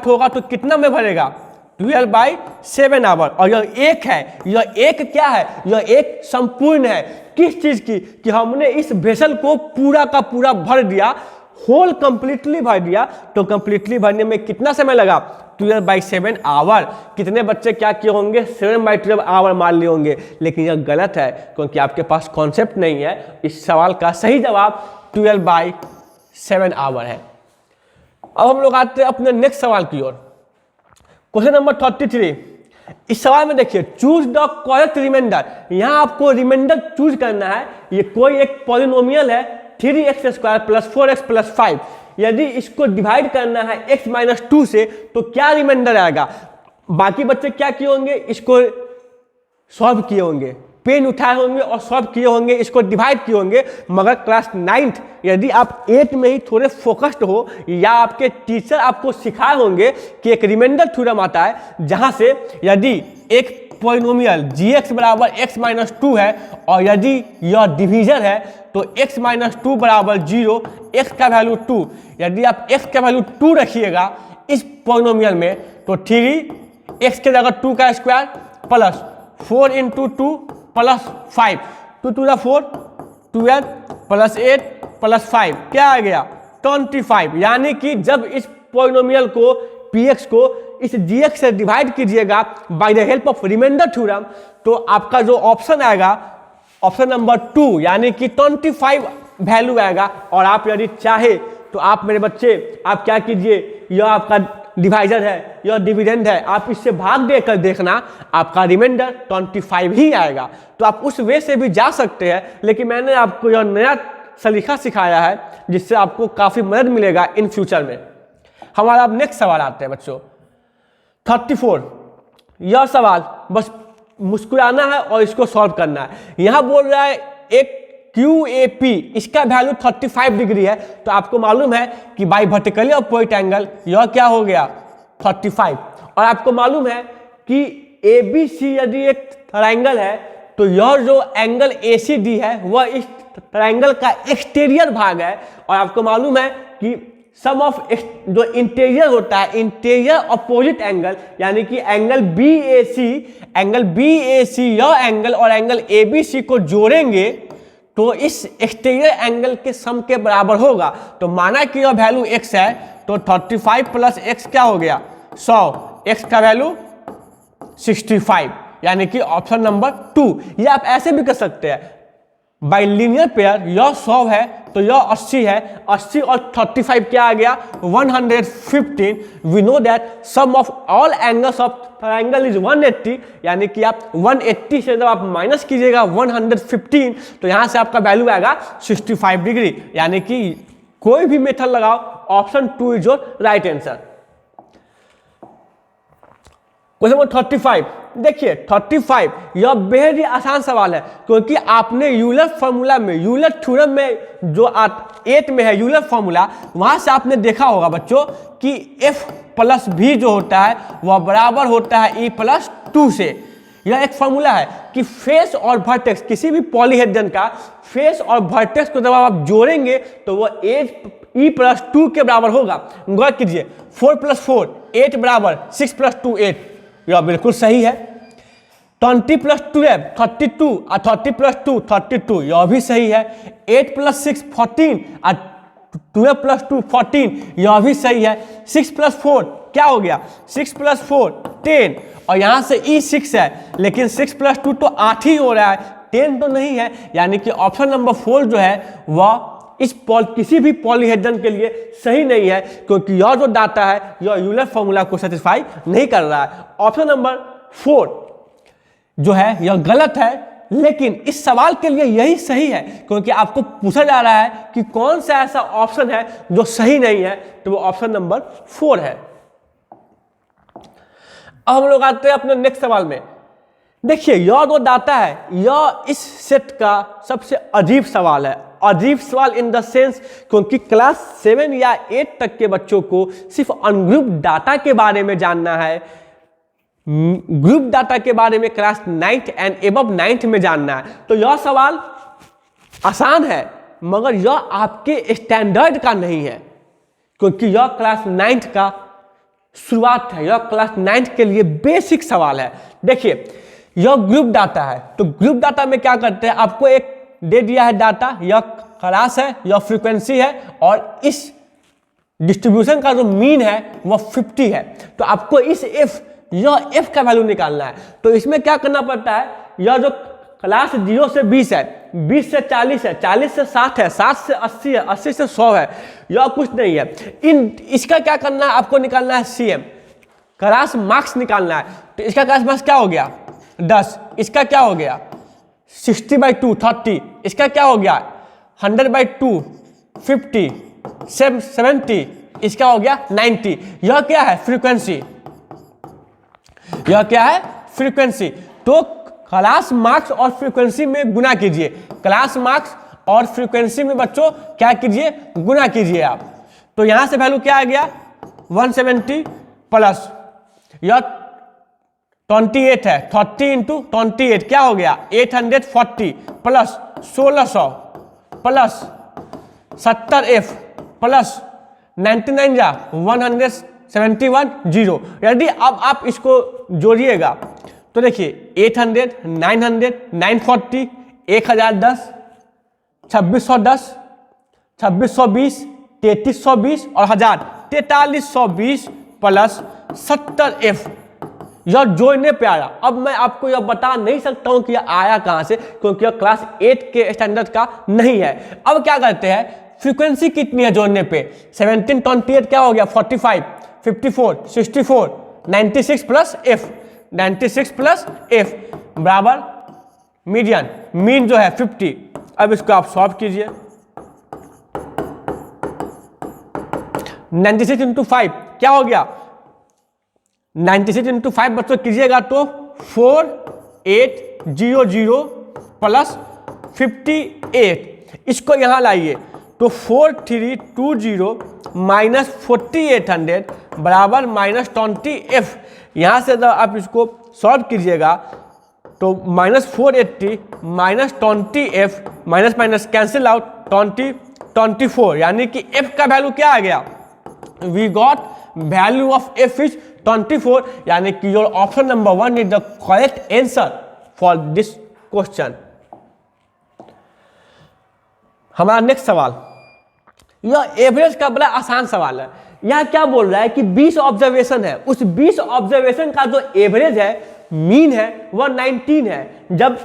होगा तो कितना में भरेगा, 12/7 आवर। और यह एक है, यह एक क्या है, यह एक संपूर्ण है। किस चीज की, कि हमने इस वेसल को पूरा का पूरा भर दिया, होल कंप्लीटली भर दिया। तो कंप्लीटली भरने में कितना समय लगा, 12/7 आवर। कितने बच्चे क्या किए होंगे, 7/12 आवर मान लिए होंगे, लेकिन यह गलत है क्योंकि आपके पास कॉन्सेप्ट नहीं है। इस सवाल का सही जवाब 12/7 आवर है। अब हम लोग आते हैं अपने नेक्स्ट सवाल की ओर। Question number 33। इस सवाल में देखिए, चूज द करेक्ट रिमाइंडर। यहां आपको रिमाइंडर चूज करना है। ये कोई एक पॉलिनोमियल है 3x² + 4x + 5। यदि इसको डिवाइड करना है x - 2 से तो क्या रिमाइंडर आएगा। बाकी बच्चे क्या किए होंगे, इसको सॉल्व किए होंगे, पेन उठाए होंगे और सॉल्व किए होंगे, इसको डिवाइड किए होंगे। मगर क्लास 9th यदि आप 8 में ही थोड़े फोकस्ड हो या आपके टीचर आपको सिखाए होंगे कि एक रिमाइंडर थ्योरम आता है जहां से यदि एक पॉलिनोमियल gx = x - 2 है और यदि यह डिवीजर है तो x - 2 = 0, x का वैल्यू 2। यदि आप x का वैल्यू 2 रखिएगा इस पॉलिनोमियल में तो 3 x के जगह 2 का square plus 4 into 2 plus 5, 2 to 4, 12 plus 8 plus 5 क्या आ गया 25। यानी कि जब इस पॉलिनोमियल को px को इस gx से डिवाइड कीजिएगा by the help of remainder theorem, तो आपका जो ऑप्शन आएगा ऑप्शन नंबर 2 यानी कि 25 वैल्यू आएगा। और आप यदि चाहे तो आप मेरे बच्चे आप क्या कीजिए, यह आपका डिवाइजर है, यह डिविडेंड है, आप इससे भाग देकर देखना आपका रिमाइंडर 25 ही आएगा। तो आप उस वे से भी जा सकते हैं, लेकिन मैंने आपको यह नया सलीका सिखाया है जिससे आपको काफ़ी मदद मिलेगा इन फ्यूचर में। हमारा अब नेक्स्ट सवाल आते हैं बच्चों 34। यह सवाल बस मुस्कुराना है और इसको सॉल्व करना है। यहाँ बोल रहा है एक QAP, इसका वैल्यू 35 डिग्री है, तो आपको मालूम है कि बाई वर्टिकली अपोजिट एंगल यह क्या हो गया 35। और आपको मालूम है कि ABC यदि एक ट्रायंगल है तो यह जो एंगल ACD है वह इस ट्रायंगल का एक्सटीरियर भाग है। और आपको मालूम है कि सम ऑफ जो इंटीरियर होता है इंटीरियर अपोजिट एंगल, यानी कि एंगल BAC यह एंगल और एंगल ABC को जोड़ेंगे तो इस एक्सटीरियर एंगल के सम के बराबर होगा। तो माना कि यह वैल्यू x है तो 35 प्लस x क्या हो गया 100, x का वैल्यू 65, यानी कि ऑप्शन नंबर 2। या आप ऐसे भी कर सकते हैं बाय लीनियर पेयर, यह 100 है तो यह 80 है, 80 और 35 क्या आ गया 115। We know that sum of all angles of triangle is 180, यानी कि आप 180 से जब आप माइनस कीजिएगा 115 तो यहाँ से आपका वैल्यू आएगा 65 डिग्री। यानी कि कोई भी मेथड लगाओ option 2 is your right answer. Question number 35 देखिए 35 यह बेहद ही आसान सवाल है, क्योंकि आपने यूलर फॉर्मूला में यूलर थ्योरम में जो 8 में है यूलर फॉर्मूला, वहां से आपने देखा होगा बच्चों कि f प्लस v जो होता है वह बराबर होता है e प्लस 2 से। यह एक फॉर्मूला है कि फेस और वर्टेक्स किसी भी पॉलीहेड्रन का फेस और वर्टेक्स को जब आप जोड़ेंगे तो वह e प्लस 2 के बराबर होगा। गौर कीजिए 4 प्लस 4 8 बराबर 6 प्लस 2 8, यह बिल्कुल सही है। 20 प्लस 12 32 और 30 प्लस 2 32, यह भी सही है। 8 प्लस 6 14 और 12 प्लस 2 14, यह भी सही है। 6 प्लस 4 क्या हो गया 6 प्लस 4 10, और यहाँ से e 6 है, लेकिन 6 प्लस 2 तो 8 ही हो रहा है, 10 तो नहीं है। यानी कि ऑप्शन नंबर 4 जो है वह इस किसी भी पॉलीहेड्रन के लिए सही नहीं है, क्योंकि यह जो डाटा है यह यूलर फॉर्मूला को सेटिस्फाई नहीं कर रहा है। ऑप्शन नंबर 4 जो है यह गलत है, लेकिन इस सवाल के लिए यही सही है, क्योंकि आपको पूछा जा रहा है कि कौन सा ऐसा ऑप्शन है जो सही नहीं है, तो वो ऑप्शन नंबर 4 है। अब हम लोग आते हैं अपने नेक्स्ट सवाल में। देखिए यह जो डाटा है यह इस सेट का सबसे अजीब सवाल है। अजीब सवाल इन द सेंस क्योंकि क्लास 7 या 8 तक के बच्चों को सिर्फ अनग्रुप डाटा के बारे में जानना है, ग्रुप डाटा के बारे में class 9th and above 9th में जानना है। तो यह सवाल आसान है, मगर यह आपके स्टैंडर्ड का नहीं है, क्योंकि यह क्लास 9th का शुरुआत है, यह क्लास 9th के लिए बेसिक सवाल है। देखिए यह ग्रुप डाटा है, तो ग्रुप डाटा में क्या करते हैं, आपको एक दे दिया है डाटा, यह क्लास है, यह फ्रीक्वेंसी है, और इस डिस्ट्रीब्यूशन का जो मीन है वह 50 है। तो आपको इस यह f का वैल्यू निकालना है। तो इसमें क्या करना पड़ता है, यह जो क्लास 0 से 20 है, 20 से 40 है, 40 से 60 है, 60 से 80 है, 80 से 100 है, यह कुछ नहीं है। इसका क्या करना है, आपको निकालना है CM क्लास मार्क्स निकालना है। तो इसका क्लास मार्क्स क्या हो गया 10, इसका क्या हो गया 60/2 30, इसका क्या हो गया 100/2 50 70, इसका हो गया 90। यह क्या है फ्रीक्वेंसी, यह क्या है फ्रीक्वेंसी। तो क्लास मार्क्स और फ्रीक्वेंसी में गुना कीजिए, क्लास मार्क्स और फ्रीक्वेंसी में बच्चों क्या कीजिए गुना कीजिए आप। तो यहां से वैल्यू क्या आ गया 170 प्लस यह 28 है, 30 इंटू 28 क्या हो गया 840 प्लस 1600 प्लस 70f प्लस 99 जा 171 0। यदि अब आप इसको जोड़िएगा तो देखिए 800, 900, 940, 1010, 2610, 2620, 3320 और 1000, 4320 प्लस 70F। यह जोड़ने पे आया। अब मैं आपको यह बता नहीं सकता हूं कि यह आया कहां से, क्योंकि यह क्लास 8 के स्टैंडर्ड का नहीं है। अब क्या करते हैं, फ्रीक्वेंसी कितनी है जोड़ने पे, 17, 28 क्या हो गया 45, 54, 64, 96 प्लस एफ, 96 प्लस एफ बराबर मीडियन, मीन जो है 50। अब इसको आप सॉल्व कीजिए, 96 इंटू 5 क्या हो गया, 96 इंटू 5 बच्चों कीजिएगा तो 4800 प्लस 58। इसको यहां लाइए तो 4320 माइनस 4800 बराबर माइनस 20F। यहां से जब आप इसको सॉल्व कीजिएगा तो minus 480 minus 20F, minus minus cancel out, 20, 24, यानी कि F का वैल्यू क्या आ गया, we got value of F is 24, यानी कि your option number 1 is the correct answer for this question. हमारा नेक्स्ट सवाल, यह एवरेज का बड़ा आसान सवाल है। यह क्या बोल रहा है कि 20 ऑब्जर्वेशन है, उस 20 ऑब्जर्वेशन का जो एवरेज है, मीन है, वह 19 है। जब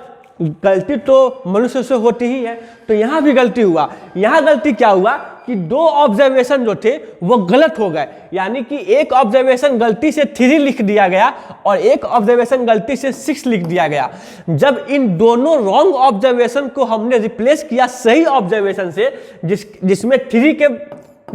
गलती तो मनुष्य से होती ही है, तो यहां भी गलती हुआ। यहां गलती क्या हुआ कि 2 ऑब्जर्वेशन जो थे वो गलत हो गए, यानी कि एक ऑब्जर्वेशन गलती से 3 लिख दिया गया और एक ऑब्जर्वेशन गलती से 6 लिख दिया गया। जब इन दोनों रॉन्ग ऑब्जर्वेशन को हमने रिप्लेस किया सही ऑब्जर्वेशन से, जिसमें 3 के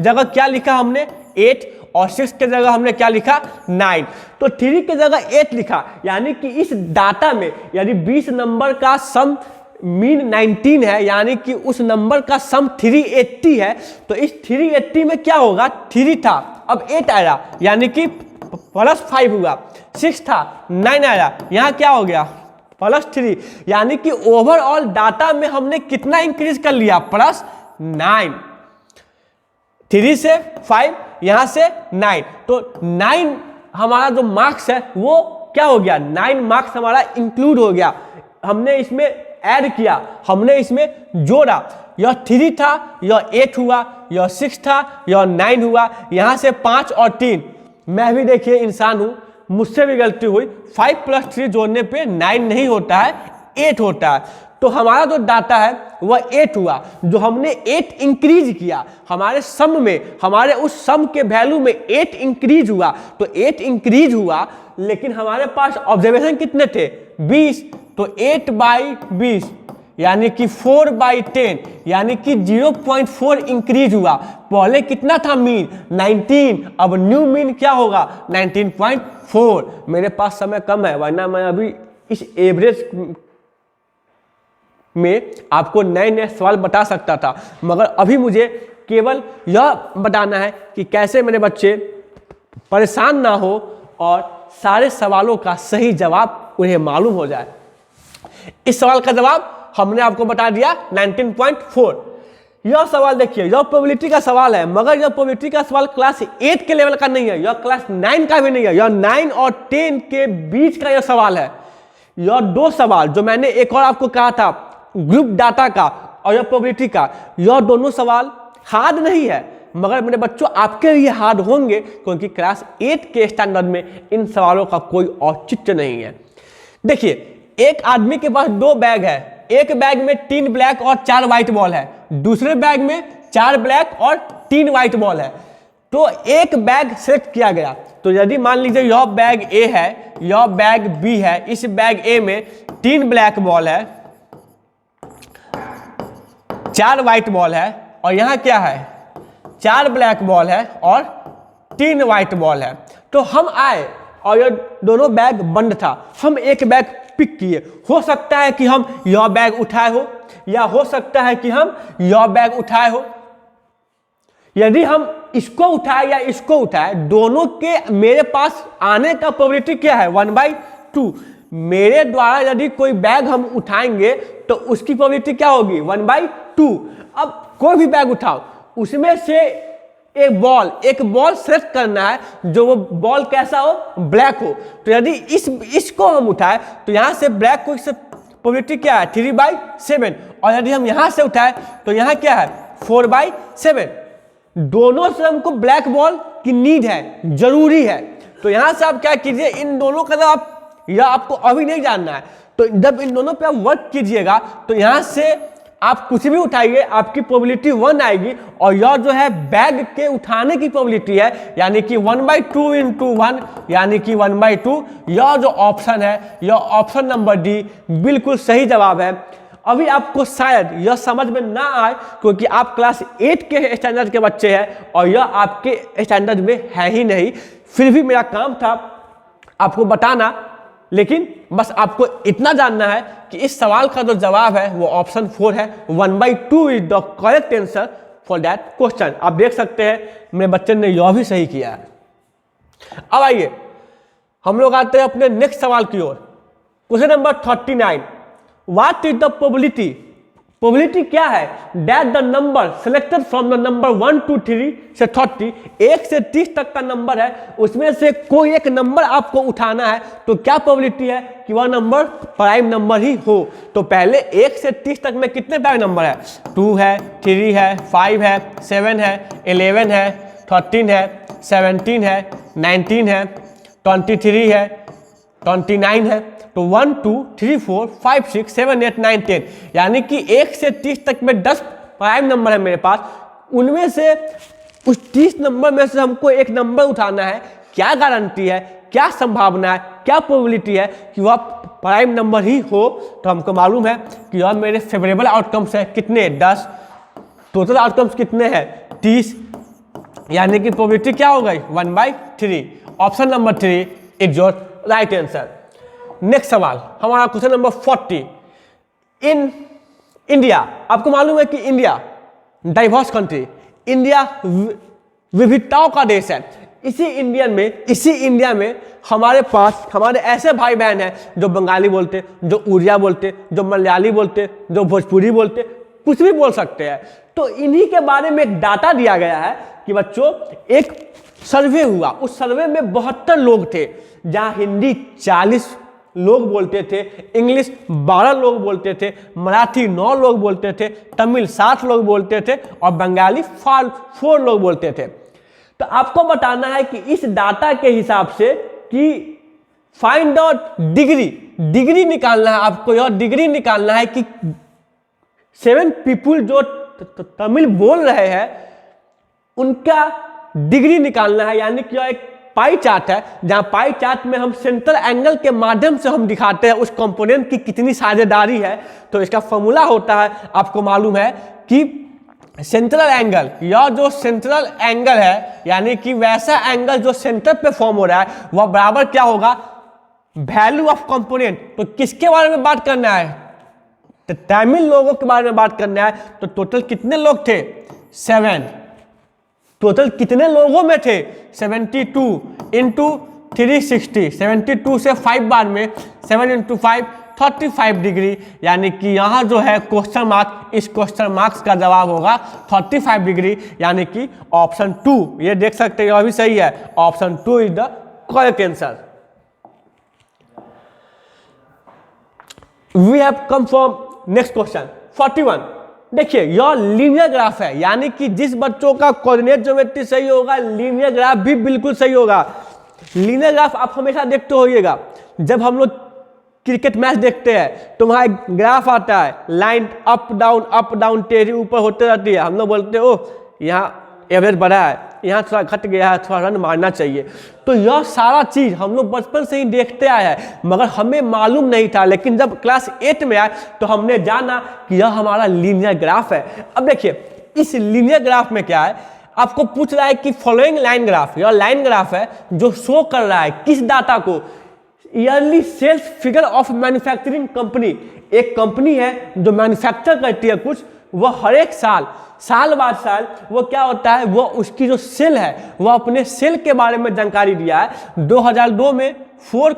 जगह क्या लिखा हमने 8 और 6 के जगह हमने क्या लिखा 9, तो 3 के जगह 8 लिखा, यानी कि इस डाटा में यदि 20 नंबर का सम मीन 19 है, यानी कि उस नंबर का सम 380 है, तो इस 380 में क्या होगा, 3 था अब 8 आया, यानी कि प्लस 5 हुआ, 6 था 9 आया, यहाँ क्या हो गया प्लस 3, यानी कि ओवरऑल डाटा में हमने कितना इंक्रीज कर लिया, प्लस 9। 3 से 5 यहां से 9, तो 9 हमारा जो मार्क्स है वो क्या हो गया, 9 मार्क्स हमारा इंक्लूड हो गया। हमने इसमें ऐड किया, हमने इसमें जोड़ा, यह 3 था, यह 8 हुआ, यह 6 था, यह 9 हुआ, यहां से 5 और 3। मैं भी देखिए इंसान हूं, मुझसे भी गलती हुई, 5 प्लस 3 जोड़ने पे 9 नहीं होता है, 8 होता है। तो हमारा जो डाटा है वह 8 हुआ, जो हमने 8 इंक्रीज किया हमारे सम में, हमारे उस सम के वैल्यू में 8 इंक्रीज हुआ, तो 8 इंक्रीज हुआ, लेकिन हमारे पास ऑब्जर्वेशन कितने थे 20, तो 8/20 यानी कि 4/10, यानी कि 0.4 इंक्रीज हुआ। पहले कितना था मीन 19, अब न्यू मीन क्या होगा 19.4। मेरे पास समय कम है, वरना मैं अभी इस एवरेज में आपको नए नए सवाल बता सकता था, मगर अभी मुझे केवल यह बताना है कि कैसे मेरे बच्चे परेशान ना हो और सारे सवालों का सही जवाब उन्हें मालूम हो जाए। इस सवाल का जवाब हमने आपको बता दिया 19.4। यह सवाल देखिए, यह प्रोबेबिलिटी का सवाल है, मगर यह प्रोबेबिलिटी का सवाल क्लास 8 के लेवल का नहीं है, यह क्लास 9 का भी नहीं है, यह 9 और 10 के बीच का यह सवाल है। यह 2 सवाल जो मैंने एक और आपको कहा था ग्रुप डाटा का और यह प्रोबेबिलिटी का, यह दोनों सवाल हार्ड नहीं है, मगर मेरे बच्चों आपके लिए हार्ड होंगे, क्योंकि क्लास 8 के स्टैंडर्ड में इन सवालों का कोई औचित्य नहीं है। देखिए, एक आदमी के पास 2 बैग है, एक बैग में 3 ब्लैक और 4 व्हाइट बॉल है, दूसरे बैग में 4 ब्लैक और 3 व्हाइट बॉल है। तो एक बैग सेलेक्ट किया गया, तो यदि मान लीजिए यह बैग ए है, यह बैग बी है, इस बैग ए में 3 ब्लैक बॉल है, 4 व्हाइट बॉल है, और यहां क्या है 4 ब्लैक बॉल है और 3 व्हाइट बॉल है। तो हम आए और ये दोनों बैग बंद था, हम एक बैग पिक किए। हो सकता है कि हम यह बैग उठाए हो, या हो सकता है कि हम यह बैग उठाए हो। यदि हम इसको उठाए या इसको उठाए, दोनों के मेरे पास आने का प्रोबेबिलिटी क्या है 1/2। मेरे द्वारा यदि कोई बैग हम उठाएंगे तो उसकी प्रोबेबिलिटी क्या होगी 1/2। अब कोई भी बैग उठाओ, उसमें से एक बॉल सेलेक्ट करना है जो वो बॉल कैसा हो, ब्लैक हो। तो यदि इसको हम उठाए तो यहाँ से ब्लैक को प्रोबेबिलिटी क्या है 3/7, और यदि हम यहाँ से उठाए तो यहाँ क्या है 4/7। दोनों से हमको ब्लैक बॉल की नीड है, जरूरी है। तो यहाँ से आप क्या कीजिए, इन दोनों का आप, यह आपको अभी नहीं जानना है, तो जब इन दोनों पे आप वर्क कीजिएगा तो यहाँ से आप कुछ भी उठाइए, आपकी प्रोबेबिलिटी 1 आएगी, और यह जो है बैग के उठाने की प्रोबेबिलिटी है, यानी कि 1/2 × 1 यानी कि 1/2। यह जो ऑप्शन है, यह ऑप्शन नंबर डी बिल्कुल सही जवाब है। अभी आपको शायद यह समझ में ना आए क्योंकि आप क्लास 8 के स्टैंडर्ड के बच्चे हैं और यह आपके स्टैंडर्ड में है ही नहीं। फिर भी मेरा काम था आपको बताना, लेकिन बस आपको इतना जानना है कि इस सवाल का जो जवाब है वो ऑप्शन 4 है। 1/2 is the correct answer for that question. आप देख सकते हैं मेरे बच्चे ने यह भी सही किया है। अब आइए हम लोग आते हैं अपने नेक्स्ट सवाल की ओर। Question number 39, what is the probability क्या है that the number selected from the number 1 to 3 से 30, 1 से 30 तक का नंबर है, उसमें से कोई एक नंबर आपको उठाना है, तो क्या प्रोबेबिलिटी है कि वह नंबर प्राइम नंबर ही हो। तो पहले 1 से 30 तक में कितने प्राइम नंबर है, 2 है, 3 है, 5 है, 7 है, 11 है, 13 है, 17 है, 19 है, 23 है, 29 है। तो 1 2 3 4 5 6 7 8 9 10, यानी कि 1 से 30 तक में 10 प्राइम नंबर है मेरे पास। उनमें से उस 30 नंबर में से हमको एक नंबर उठाना है। क्या गारंटी है, क्या संभावना है, क्या प्रोबेबिलिटी है कि वह प्राइम नंबर ही हो। तो हमको मालूम है कि वह मेरे फेवरेबल आउटकम्स है कितने, 10। टोटल आउटकम्स कितने हैं, 30, यानी कि प्रोबेबिलिटी क्या हो गई 1/3। Option number 3 is your right answer. Next सवाल हमारा क्वेश्चन नंबर 40। इन इंडिया, आपको मालूम है कि इंडिया डाइवर्स कंट्री, इंडिया विविधताओं का देश है। इसी इंडिया में हमारे पास हमारे ऐसे भाई बहन हैं जो बंगाली बोलते, जो उड़िया बोलते, जो मलयाली बोलते, जो भोजपुरी बोलते, कुछ भी बोल सकते हैं। तो इन्हीं के बारे में एक डाटा दिया गया है कि बच्चों एक सर्वे हुआ, उस सर्वे में 72 लोग थे, जहां हिंदी 40 लोग बोलते थे, इंग्लिश 12 लोग बोलते थे, मराठी 9 लोग बोलते थे, तमिल 7 लोग बोलते थे और बंगाली 4 लोग बोलते थे। तो आपको बताना है कि इस डाटा के हिसाब से कि फाइंड आउट डिग्री निकालना है आपको। यह डिग्री निकालना है कि 7 पीपुल जो तमिल बोल रहे हैं उनका डिग्री निकालना है, यानी कि यह एक पाई चार्ट है, जहां पाई चार्ट में हम सेंट्रल एंगल के माध्यम से हम दिखाते हैं उस कंपोनेंट की कितनी साझेदारी है। तो इसका फॉर्मूला होता है, आपको मालूम है कि सेंट्रल एंगल, यह जो सेंट्रल एंगल है यानी कि वैसा एंगल जो सेंटर पे फॉर्म हो रहा है वह बराबर क्या होगा, वैल्यू ऑफ कंपोनेंट। तो किसके बारे में बात करना है, तो तमिल लोगों के बारे में बात करना है। तो टोटल कितने लोग थे, 7। टोटल कितने लोगों में थे, 72 इंटू 360, 72 से 5 बार में 7 इंटू 5 35 डिग्री, यानी कि यहाँ जो है क्वेश्चन मार्क, इस क्वेश्चन मार्क्स का जवाब होगा 35 डिग्री, यानी कि ऑप्शन 2। ये देख सकते हैं अभी सही है, option 2 is the correct answer. We have come from next question 41। देखिए यह लीनियर ग्राफ है, यानी कि जिस बच्चों का कोऑर्डिनेट ज्योमेट्री सही होगा लीनियर ग्राफ भी बिल्कुल सही होगा। लीनियर ग्राफ आप हमेशा देखते होइएगा, जब हम लोग क्रिकेट मैच देखते हैं तो वहाँ एक ग्राफ आता है, लाइन अप डाउन तेजी ऊपर होते रहती है। हम लोग बोलते हैं ओह यहाँ एवरेज बढ़ा है, यहाँ थोड़ा घट गया है, थोड़ा रन मारना चाहिए। तो यह सारा चीज़ हम लोग बचपन से ही देखते आए हैं, मगर हमें मालूम नहीं था। लेकिन जब क्लास 8 में आए तो हमने जाना कि यह हमारा लीनियर ग्राफ है। अब देखिए इस लीनियर ग्राफ में क्या है, आपको पूछ रहा है कि फॉलोइंग लाइन ग्राफ, यह लाइन ग्राफ है जो शो कर रहा है किस डाटा को, yearly sales figure of manufacturing company. एक कंपनी है जो मैन्युफैक्चर करती है कुछ, वह हर एक साल बाद साल वो क्या होता है, वो उसकी जो सेल है वो अपने सेल के बारे में जानकारी दिया है। 2002 में 4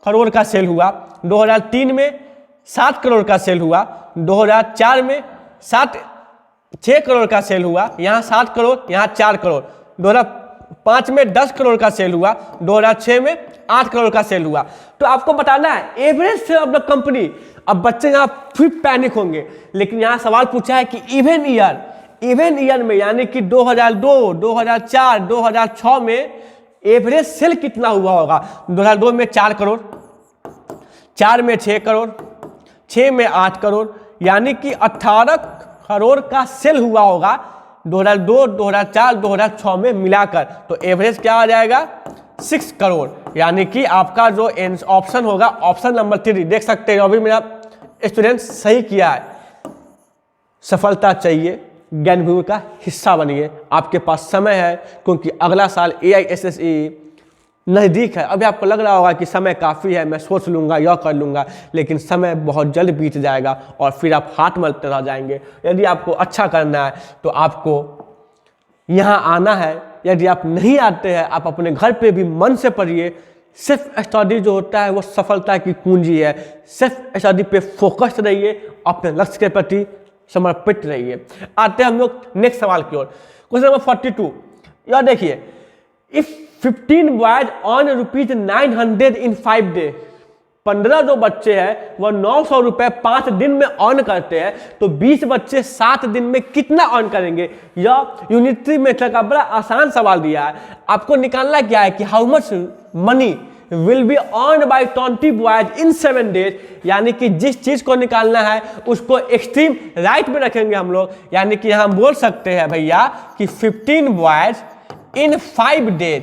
करोड़ का सेल हुआ, 2003 में 7 करोड़ का सेल हुआ, 2004 में 6 करोड़ का सेल हुआ, यहाँ 7 करोड़, यहाँ 4 करोड़। 2005 में 10 करोड़ का सेल हुआ, 2006 में 8 करोड़ का सेल हुआ। तो आपको बताना है average sale of the company. अब बच्चे यहाँ फिर पैनिक होंगे, लेकिन यहाँ सवाल पूछा है कि इवन ईयर में यानी कि 2002, 2004, 2006 में एवरेज सेल कितना हुआ होगा। 2002 में 4 करोड़, 4 में 6 करोड़, 6 में 8 करोड़, यानी कि 18 करोड़ का सेल हुआ होगा 2002, 2004, 2006 में मिलाकर। तो एवरेज क्या आ जाएगा 6 करोड़, यानी कि आपका जो ऑप्शन होगा ऑप्शन नंबर 3। देख सकते हो अभी मेरा स्टूडेंट सही किया है। सफलता चाहिए, ज्ञानभूमि का हिस्सा बनिए, आपके पास समय है, क्योंकि अगला साल AISSE नज़दीक है। अभी आपको लग रहा होगा कि समय काफ़ी है, मैं सोच लूँगा, यह कर लूँगा, लेकिन समय बहुत जल्द बीत जाएगा और फिर आप हाथ मलते रह जाएंगे। यदि आपको अच्छा करना है तो आपको यहाँ आना है। यदि आप नहीं आते हैं, आप अपने घर पे भी मन से पढ़िए। सिर्फ स्टडी जो होता है वो सफलता की कुंजी है। सिर्फ स्टडी पे फोकस रहिए, अपने लक्ष्य के प्रति समर्पित रहिए। आते हैं हम लोग नेक्स्ट सवाल की ओर। क्वेश्चन नंबर 42, यह देखिए, if 15 boys on ₹900 in 5 day. 15 जो बच्चे हैं वह 900 रुपये 5 दिन में अर्न करते हैं, तो 20 बच्चे 7 दिन में कितना अर्न करेंगे। यह यूनिटरी मेथड का बड़ा आसान सवाल दिया है। आपको निकालना क्या है कि how much money will be earn by 20 boys in 7 days, यानी कि जिस चीज को निकालना है उसको एक्सट्रीम राइट में रखेंगे हम लोग। यानी कि हम बोल सकते हैं भैया कि 15 बॉयज इन 5 डेज,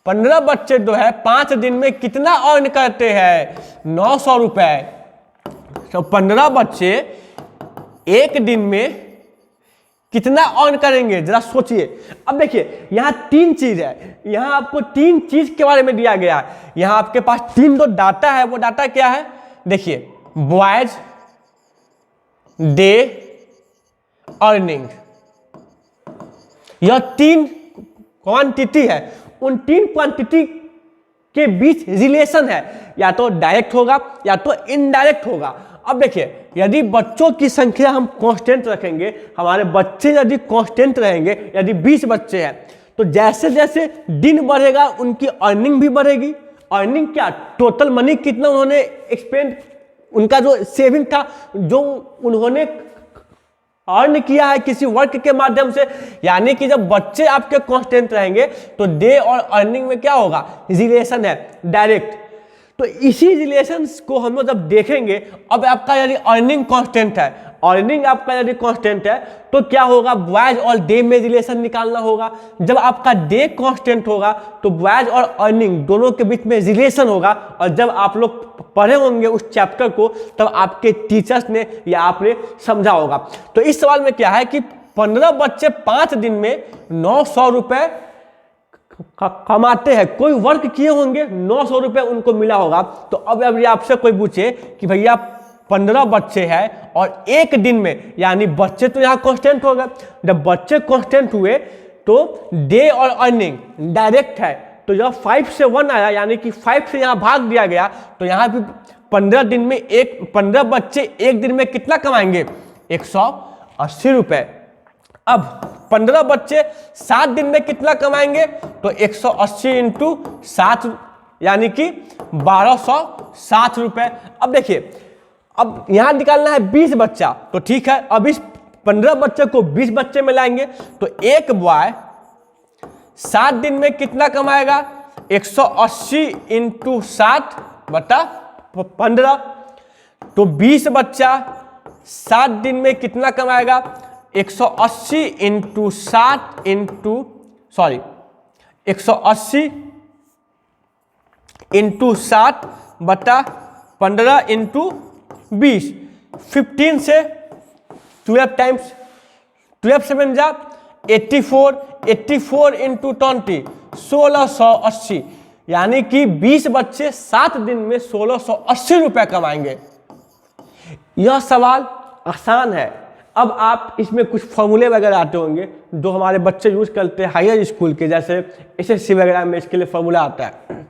15 बच्चे जो है 5 दिन में कितना अर्न करते हैं 900 रुपए। तो 15 बच्चे एक दिन में कितना अर्न करेंगे जरा सोचिए। अब देखिए यहाँ 3 चीज है, यहाँ आपको 3 चीज के बारे में दिया गया है। यहाँ आपके पास 3 जो डाटा है वो डाटा क्या है, देखिए, बॉयज, डे, अर्निंग। यह 3 क्वांटिटी है। उन 3 क्वांटिटी के बीच रिलेशन है, या तो डायरेक्ट होगा या तो इनडायरेक्ट होगा। अब देखिए, यदि बच्चों की संख्या हम कांस्टेंट रखेंगे, हमारे बच्चे यदि कांस्टेंट रहेंगे, यदि 20 बच्चे हैं, तो जैसे जैसे दिन बढ़ेगा उनकी अर्निंग भी बढ़ेगी। अर्निंग क्या, टोटल मनी कितना उन्होंने एक्सपेंड, उनका जो सेविंग था, जो उन्होंने अर्न किया है किसी वर्क के माध्यम से। यानी कि जब बच्चे आपके कांस्टेंट रहेंगे तो डे और अर्निंग में क्या होगा, रिलेशन है डायरेक्ट। तो इसी रिलेशन को हम लोग जब देखेंगे, अब आपका यदि अर्निंग कांस्टेंट है, अर्निंग आपका यदि कांस्टेंट है, तो क्या होगा, बॉयज और डे में रिलेशन निकालना होगा। जब आपका डे कांस्टेंट होगा तो बॉयज और अर्निंग दोनों के बीच में रिलेशन होगा। और जब आप लोग पढ़े होंगे उस चैप्टर को, तब आपके टीचर्स ने या आपने समझा होगा। तो इस सवाल में क्या है कि 15 बच्चे 5 दिन में 900 रुपए कमाते हैं। कोई वर्क किए होंगे, 900 रुपए उनको मिला होगा। तो अब आपसे कोई पूछे कि भैया 15 बच्चे हैं और एक दिन में, यानी बच्चे तो यहाँ कांस्टेंट हो गए, जब बच्चे कांस्टेंट हुए तो डे और अर्निंग डायरेक्ट है, तो यह 5 से 1 आया, यानी कि 5 से यहाँ भाग दिया गया। तो यहाँ भी 15 दिन में 15 बच्चे एक दिन में कितना कमाएंगे, 180 रुपए। अब 15 बच्चे 7 दिन में कितना कमाएंगे, तो 180 इंटू 7, यानी कि 1260 रुपए। अब देखिए, अब यहां निकालना है 20 बच्चा, तो ठीक है, अब इस 15 बच्चे को 20 बच्चे में लाएंगे, तो एक बॉय 7 दिन में कितना कमाएगा, 180 इंटू 7 बटा 15। तो 20 बच्चा 7 दिन में कितना कमाएगा, 180 इंटू 7 इंटू 180 इंटू 7 बटा 15 इंटू 20। 15 से 12 टाइम्स, 12 7 जा 84, 84 इंटू 20 1680, यानी कि 20 बच्चे 7 दिन में 1680 रुपए कमाएंगे। यह सवाल आसान है। अब आप इसमें कुछ फॉर्मूले वगैरह आते होंगे जो हमारे बच्चे यूज करते हैं हायर स्कूल के, जैसे SSC वगैरह में इसके लिए फॉर्मूला आता है।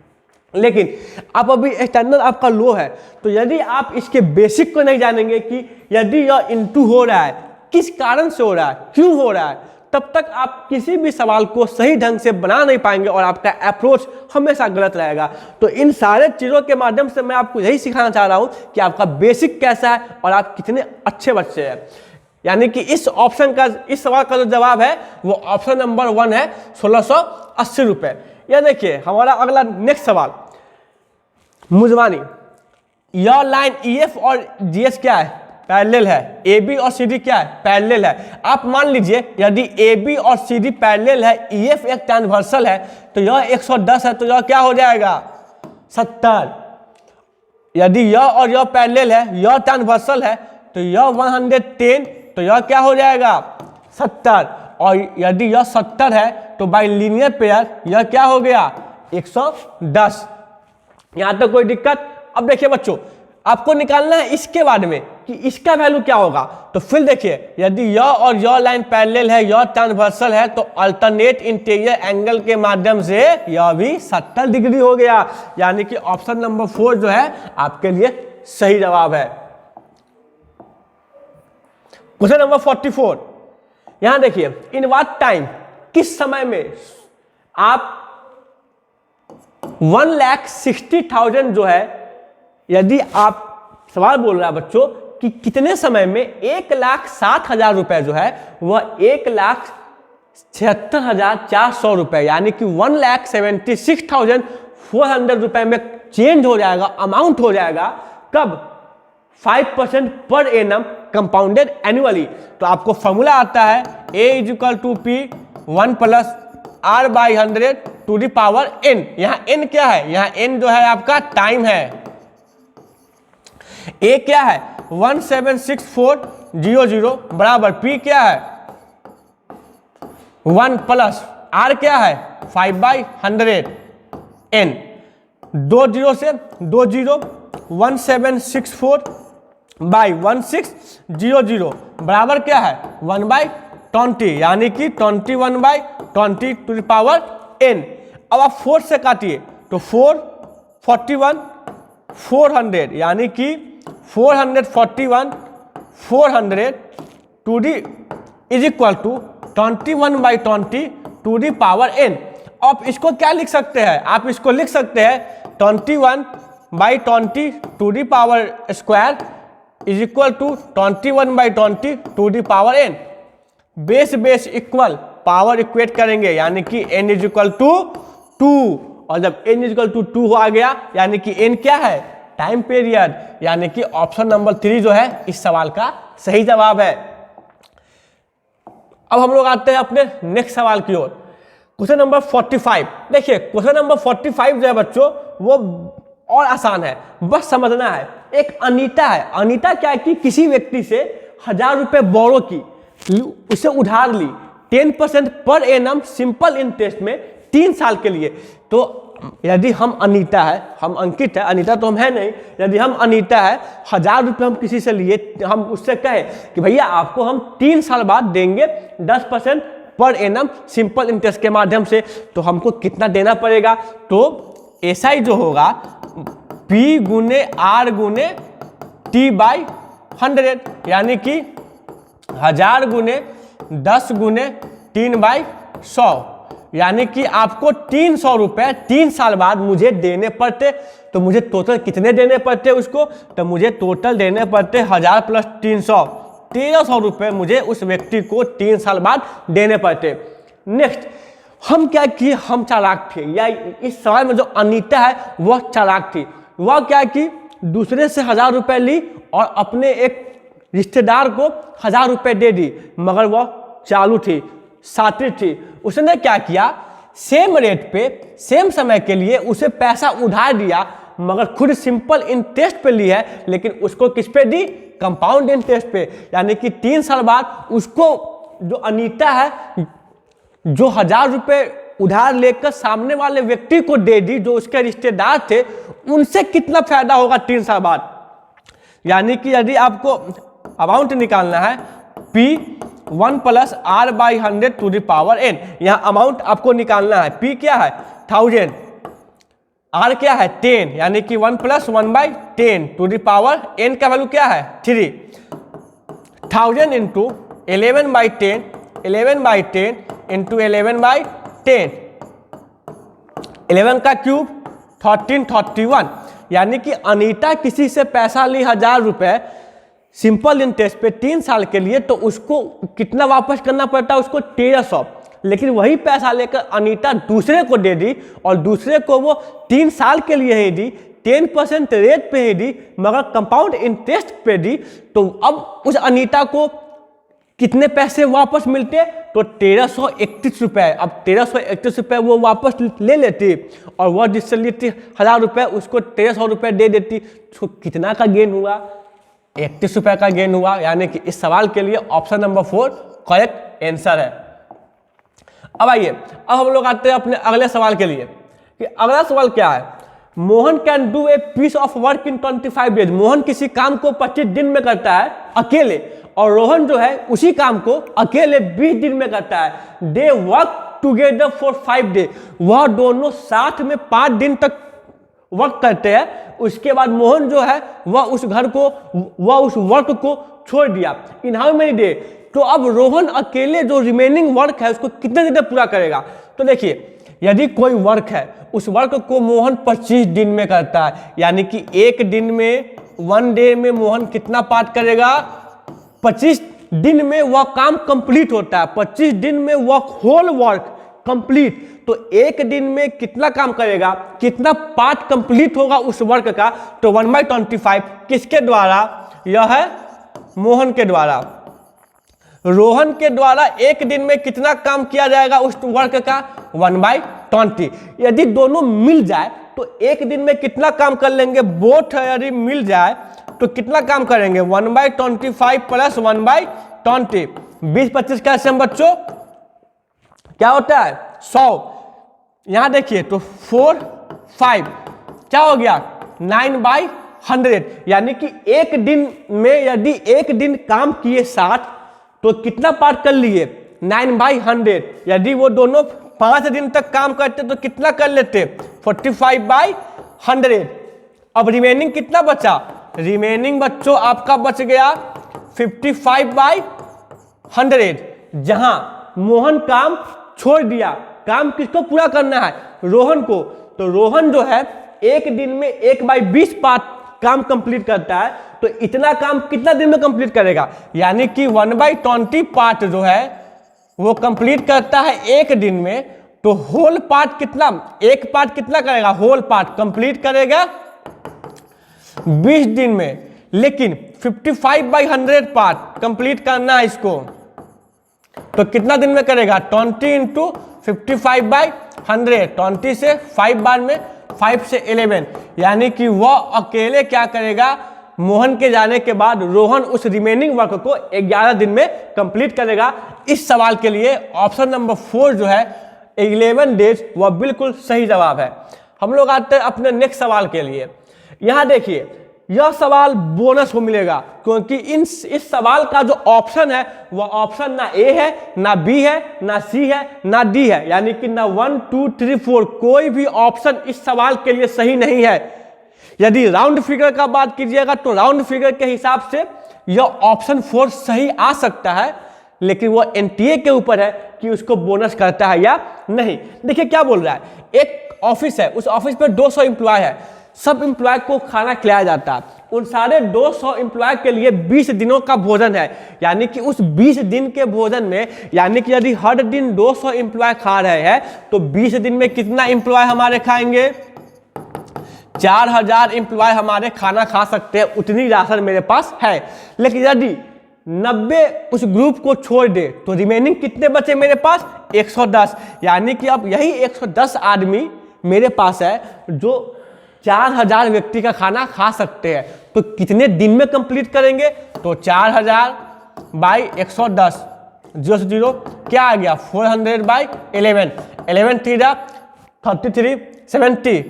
लेकिन आप अभी स्टैंडर्ड आपका लो है, तो यदि आप इसके बेसिक को नहीं जानेंगे कि यदि यह इंटू हो रहा है किस कारण से हो रहा है, क्यों हो रहा है, तब तक आप किसी भी सवाल को सही ढंग से बना नहीं पाएंगे और आपका अप्रोच हमेशा गलत रहेगा। तो इन सारे चीज़ों के माध्यम से मैं आपको यही सिखाना चाह रहा हूँ कि आपका बेसिक कैसा है और आप कितने अच्छे बच्चे हैं। यानी कि इस ऑप्शन का, इस सवाल का जो जवाब है वो ऑप्शन नंबर 1 है, 1680 रुपये। यह देखिए हमारा अगला नेक्स्ट सवाल, मुजवानी, यह लाइन EF और GH क्या है, पैरेलल है। AB और CD क्या है, पैरेलल है। आप मान लीजिए यदि AB और CD पैरेलल है, EF एक ट्रांसवर्सल है, तो यह 110 है, तो यह क्या हो जाएगा, 70। यदि यह और यह पैरेलल है, यह ट्रांसवर्सल है, तो यह 110, तो यह क्या हो जाएगा, 70। और यदि यह 70 है तो बाय लीनियर पेयर यह क्या हो गया, 110। यहां तक कोई दिक्कत? अब देखिए बच्चों, आपको निकालना है इसके बाद में कि इसका वैल्यू क्या होगा। तो फिर देखिए यदि यह और यह लाइन पैरेलल है, यह ट्रांसवर्सल है, तो अल्टरनेट इंटीरियर एंगल के माध्यम से यह भी 70 डिग्री हो गया। यानी कि ऑप्शन नंबर 4 जो है आपके लिए सही जवाब है। क्वेश्चन नंबर 44, यहां देखिए, इन व्हाट टाइम, किस समय में आप 1,60,000 जो है, यदि आप, सवाल बोल रहा है बच्चों कि कितने समय में 1,60,000 रुपए जो है वह 1,76,400 रुपए यानी कि 1,76,400 रुपए में चेंज हो जाएगा, अमाउंट हो जाएगा। कब? 5% पर एनम कंपाउंडेड एनुअली। तो आपको फॉर्मूला आता है A = P 1 + R/100 to the power n। यहाँ n क्या है? यहाँ n जो है आपका टाइम है। A क्या है? 1,76,400 बराबर P क्या है? 1 + R क्या है? 5/100 n। 2 0 से 2 0, 1,764/1600 बराबर क्या है? 1/20 यानी कि 21/20 टू द पावर n। अब आप 4 से काटिए तो 4 41 400 यानी कि 441 to the is equal to 21/20 to the power n। आप इसको क्या लिख सकते हैं? आप इसको लिख सकते हैं 21/20 to the power square is equal to 21/20 to the power n। Base base equal, power equate करेंगे यानी कि n इज इक्वल टू 2। और जब n इज इक्वल टू 2 आ गया यानी कि n क्या है? Time period. यानी कि ऑप्शन नंबर 3 जो है इस सवाल का सही जवाब है। अब हम लोग आते हैं अपने नेक्स्ट सवाल की ओर, क्वेश्चन नंबर 45। देखिए क्वेश्चन नंबर 45 जो है बच्चों वो और आसान है, बस समझना है। एक अनीता है, अनीता क्या है कि किसी व्यक्ति से 1000 रुपए बोरो की, उसे उधार ली 10% पर एनम सिंपल इंटरेस्ट में 3 साल के लिए। तो यदि हम अनीता है, हम अंकित है, अनीता तो हम है नहीं, यदि हम अनीता है 1000 रुपये हम किसी से लिए, हम उससे कहे कि भैया आपको हम 3 साल बाद देंगे 10% पर एनम सिंपल इंटरेस्ट के माध्यम से, तो हमको कितना देना पड़ेगा? तो SI जो होगा P × R × T/100 यानी कि 1000 × 10 × 3/100 यानी कि आपको 300 रुपए 3 साल बाद मुझे देने पड़ते। तो मुझे टोटल कितने देने पड़ते उसको? तो मुझे टोटल देने पड़ते 1000 + 300, 1300 रुपए मुझे उस व्यक्ति को 3 साल बाद देने पड़ते। नेक्स्ट, हम क्या किए? हम चालाक थे, या इस सवाल में जो अनीता है वह चालाक थी। वह क्या कि दूसरे से 1000 रुपए ली और अपने एक रिश्तेदार को 1000 रुपए दे दी, मगर वह चालू थी, साथी थी। उसने क्या किया? सेम रेट पे सेम समय के लिए उसे पैसा उधार दिया, मगर खुद सिंपल इंटरेस्ट पे ली है, लेकिन उसको किस पे दी? कंपाउंड इंटरेस्ट पे। यानी कि 3 साल बाद उसको, जो अनीता है, जो 1000 रुपए उधार लेकर सामने वाले व्यक्ति को दे दी जो उसके रिश्तेदार थे, उनसे कितना फायदा होगा 3 साल बाद? यानी कि यदि आपको अमाउंट निकालना है P 1 + R/100 to the power n, यहाँ अमाउंट आपको निकालना है। P क्या है? 1000, R क्या है? 10 यानी कि 1 + 1/10 टू द पावर n का वैल्यू क्या है? 3। 1000 × 11/10 11/10 इंटू 11/10, 11 का क्यूब 1331। यानी कि अनीता किसी से पैसा ली 1000 रुपये सिंपल इंटरेस्ट पे 3 साल के लिए, तो उसको कितना वापस करना पड़ता है, उसको 1300। लेकिन वही पैसा लेकर अनीता दूसरे को दे दी और दूसरे को वो 3 साल के लिए ही दी, 10% रेट पे ही दी, मगर कंपाउंड इंटरेस्ट पे दी। तो अब उस अनीता को कितने पैसे वापस मिलते, तो 1331 रुपये। अब 1331 रुपये वो वापस ले लेती और वह जिससे ली थी 1000 रुपये उसको 1300 रुपये दे देती। तो कितना का गेन हुआ, 31 रुपये का गेन हुआ। यानी कि इस सवाल के लिए ऑप्शन नंबर 4 करेक्ट आंसर है। अब आइए, अब हम लोग आते हैं अपने अगले सवाल के लिए कि अगला सवाल क्या है। Mohan can do a piece of work in 25 days. Mohan किसी काम को 25 दिन में करता है अकेले, और रोहन जो है उसी काम को अकेले 20 दिन में करता है। They work together for 5 day. वह दोनों साथ में 5 दिन तक वर्क करते हैं। उसके बाद मोहन जो है वह उस वर्क को छोड़ दिया। In how many day. तो अब रोहन अकेले जो रिमेनिंग वर्क है उसको कितने दिन में पूरा करेगा। तो देखिए, यदि कोई वर्क है उस वर्क को मोहन 25 दिन में करता है, यानी कि एक दिन में 1 डे में मोहन कितना पार्ट करेगा, 25 दिन में वह काम कंप्लीट होता है। 25 दिन में वह होल वर्क कंप्लीट। तो एक दिन में कितना काम करेगा, कितना पार्ट कंप्लीट होगा उस वर्क का, तो 1/25 किसके द्वारा, यह है मोहन के द्वारा। रोहन के द्वारा एक दिन में कितना काम किया जाएगा उस वर्क का, 1/20। यदि दोनों मिल जाए तो एक दिन में कितना काम कर लेंगे, बोथ यदि मिल जाए तो कितना काम करेंगे, 1/25 प्लस 1/20। 20-25 कैसे हम बच्चों, क्या होता है 100। यहां देखिए तो 4 5 क्या हो गया, 9/100। यानी कि एक दिन में यदि एक दिन काम किए 60 तो कितना पार्ट कर लिए, 9/100। यदि वो दोनों 5 दिन तक काम करते तो कितना कर लेते, 45/100। अब रिमेनिंग कितना बचा, रिमेनिंग बच्चों आपका बच गया 55/100। जहां मोहन काम छोड़ दिया, काम किसको पूरा करना है, रोहन को। तो रोहन जो है एक दिन में 1/20 पार्ट काम कंप्लीट करता है। तो इतना काम कितना दिन में कंप्लीट करेगा, यानी कि 1/20 पार्ट जो है वो कंप्लीट करता है एक दिन में। तो होल पार्ट कितना, एक पार्ट कितना करेगा, होल पार्ट कंप्लीट करेगा 20 दिन में। लेकिन 55/100 पार्ट कंप्लीट करना है इसको, तो कितना दिन में करेगा, 20 इंटू 55/100। 20 से 5 बार में 5 से 11। यानी कि वह अकेले क्या करेगा, मोहन के जाने के बाद रोहन उस रिमेनिंग वर्क को 11 दिन में कंप्लीट करेगा। इस सवाल के लिए ऑप्शन नंबर 4 जो है 11 डेज वह बिल्कुल सही जवाब है। हम लोग आते हैं अपने नेक्स्ट सवाल के लिए। यहां देखिए, यह सवाल बोनस को मिलेगा क्योंकि इस सवाल का जो ऑप्शन है वह ऑप्शन ना ए है, ना बी है, ना सी है, ना डी है। यानी कि ना 1 2 3 4 कोई भी ऑप्शन इस सवाल के लिए सही नहीं है। यदि राउंड फिगर का बात कीजिएगा तो राउंड फिगर के हिसाब से यह ऑप्शन 4 सही आ सकता है, लेकिन वह एनटीए के ऊपर है कि उसको बोनस करता है या नहीं। देखिए क्या बोल रहा है, एक ऑफिस है, उस ऑफिस में 200 एम्प्लॉय है। सब एम्प्लॉय को खाना खिलाया जाता है। उन सारे 200 एम्प्लॉय के लिए 20 दिनों का भोजन है। यानी कि उस 20 दिन के भोजन में, यानी कि यदि हर दिन 200 एम्प्लॉय खा रहे हैं तो 20 दिन में कितना एम्प्लॉय हमारे खाएंगे, 4000 एम्प्लॉय हमारे खाना खा सकते हैं। उतनी राशन मेरे पास है। लेकिन यदि 90 उस ग्रुप को छोड़ दे तो रिमेनिंग कितने बचे मेरे पास, 110। यानी कि अब यही 110 आदमी मेरे पास है जो 4000 व्यक्ति का खाना खा सकते हैं। तो कितने दिन में कंप्लीट करेंगे, तो 4000/110 0 क्या आ गया, 400/11। 11 3 33 70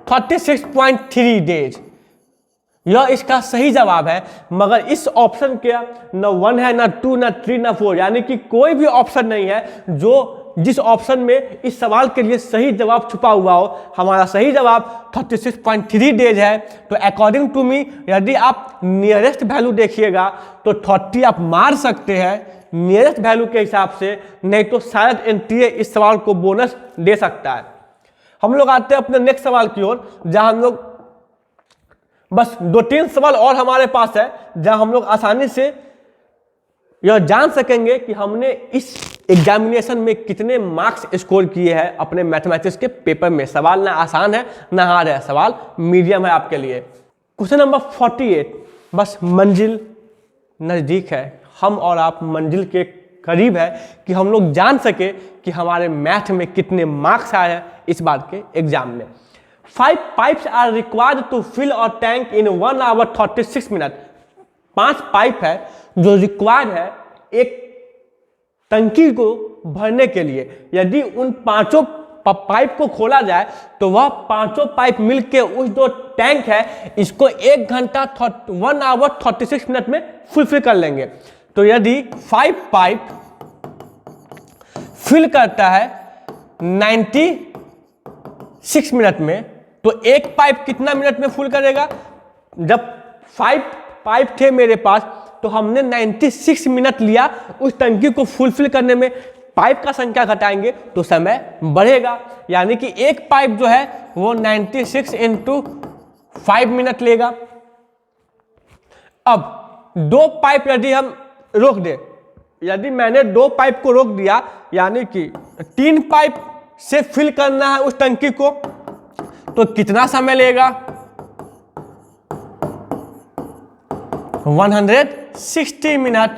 36.3 डेज। यह इसका सही जवाब है। मगर इस ऑप्शन के न 1 है, ना 2, ना 3, ना 4, यानी कि कोई भी ऑप्शन नहीं है जिस ऑप्शन में इस सवाल के लिए सही जवाब छुपा हुआ हो। हमारा सही जवाब 36.3 डेज है। तो अकॉर्डिंग टू मी, यदि आप नियरेस्ट वैल्यू देखिएगा तो 30 आप मार सकते हैं, नियरेस्ट वैल्यू के हिसाब से, नहीं तो शायद एनटीए इस सवाल को बोनस दे सकता है। हम लोग आते हैं अपने नेक्स्ट सवाल की ओर, जहां हम लोग बस 2-3 सवाल और हमारे पास है, जहां हम लोग आसानी से यह जान सकेंगे कि हमने इस एग्जामिनेशन में कितने मार्क्स स्कोर किए हैं अपने मैथमेटिक्स के पेपर में। सवाल ना आसान है ना हार्ड है, सवाल मीडियम है आपके लिए। क्वेश्चन नंबर 48, बस मंजिल नज़दीक है, हम और आप मंजिल के करीब है कि हम लोग जान सके कि हमारे मैथ में कितने मार्क्स आए हैं इस बार के एग्जाम में। 5 pipes are required to fill a tank in 1 hour 36 minute. 5 pipe है जो रिक्वायर्ड है एक टंकी को भरने के लिए। यदि उन 5 पाइप को खोला जाए तो वह 5 पाइप मिलके उस जो टैंक है इसको 1 घंटा 1 hour 36 मिनट में फुलफिल कर लेंगे। तो यदि 5 पाइप फिल करता है 96 मिनट में, तो एक पाइप कितना मिनट में फुल करेगा? जब 5 पाइप थे मेरे पास तो हमने 96 मिनट लिया उस टंकी को फुलफिल करने में। पाइप का संख्या घटाएंगे तो समय बढ़ेगा, यानी कि एक पाइप जो है वो 96 × 5 मिनट लेगा। अब 2 पाइप यदि हम रोक दे, यदि मैंने 2 पाइप को रोक दिया, यानी कि 3 पाइप से फिल करना है उस टंकी को, तो कितना समय लेगा? 160 मिनट।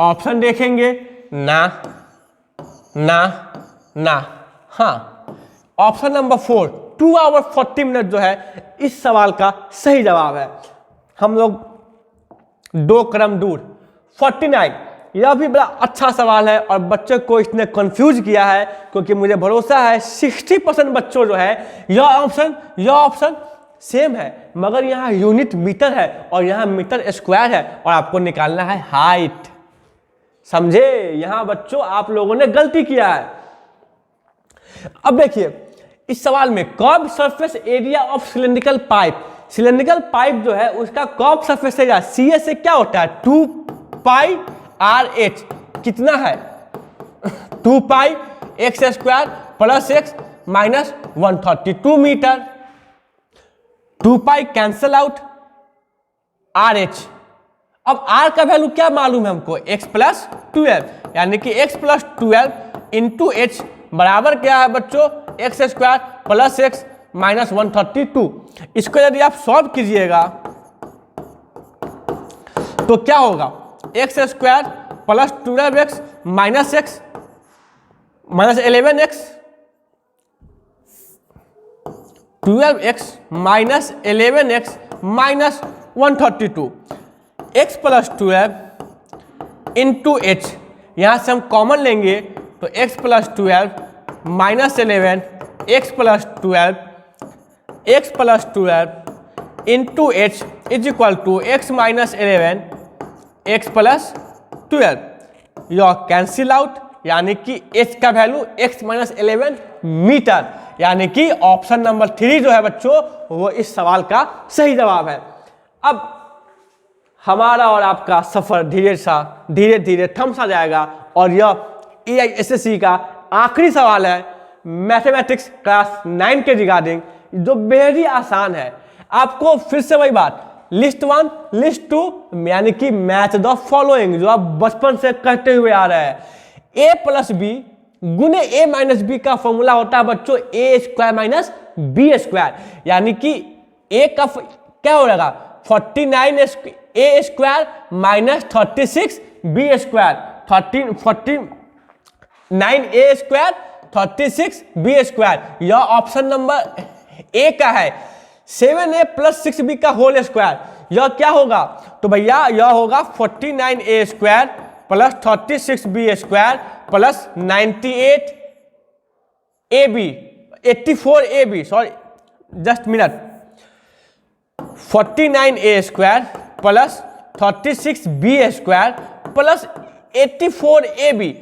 ऑप्शन देखेंगे, ना ना ना, हाँ। ऑप्शन नंबर 4 2 hour 40 मिनट जो है इस सवाल का सही जवाब है। हम लोग 2 क्रम दूर। 49, यह भी बड़ा अच्छा सवाल है और बच्चों को इसने कंफ्यूज किया है, क्योंकि मुझे भरोसा है 60% बच्चों जो है यह ऑप्शन सेम है, मगर यहाँ यूनिट मीटर है और यहाँ मीटर स्क्वायर है और आपको निकालना है हाइट। समझे? यहाँ बच्चों आप लोगों ने गलती किया है। अब देखिए इस सवाल में curve surface area of cylindrical pipe, cylindrical pipe जो है उसका कर्व सरफेस एरिया CA से क्या होता है? 2 पाई RH कितना है? 2 pi x² plus x minus 132 metre. 2 pi cancel out, RH। अब R का वैल्यू क्या मालूम है हमको? x प्लस 12, यानी कि x प्लस 12 इंटू h बराबर क्या है बच्चों? x² plus x minus 132। इसको यदि आप सॉल्व कीजिएगा तो क्या होगा? x² plus 12x minus x minus 11x, 12x minus 11x minus 132, x plus 12 into h, यहाँ से हम कॉमन लेंगे तो x plus 12 minus 11 x plus 12 into h is equal to x minus 11 x plus 12। यह कैंसिल आउट, यानी कि h का value x minus 11 metre, यानी कि ऑप्शन नंबर 3 जो है बच्चों वो इस सवाल का सही जवाब है। अब हमारा और आपका सफर धीरे धीरे थम सा जाएगा और यह AISSC का आखिरी सवाल है मैथमेटिक्स क्लास 9 के रिगार्डिंग, जो बेहद ही आसान है। आपको फिर से वही बात, लिस्ट 1 लिस्ट 2 यानी कि मैथ द फॉलोइंग जो आप बचपन से कहते हुए आ रहे हैं। a प्लस बी गुने a माइनस बी का फॉर्मूला होता है बच्चों a² माइनस b², यानी कि a का क्या हो जाएगा? 49a² minus 36b², 49a² 36b²। यह ऑप्शन नंबर ए का है। 7a प्लस 6b का होल स्क्वायर, यह क्या होगा? तो भैया यह होगा 49a² plus 36b² plus 84ab, sorry just minute, 49a² plus 36b² plus 84ab।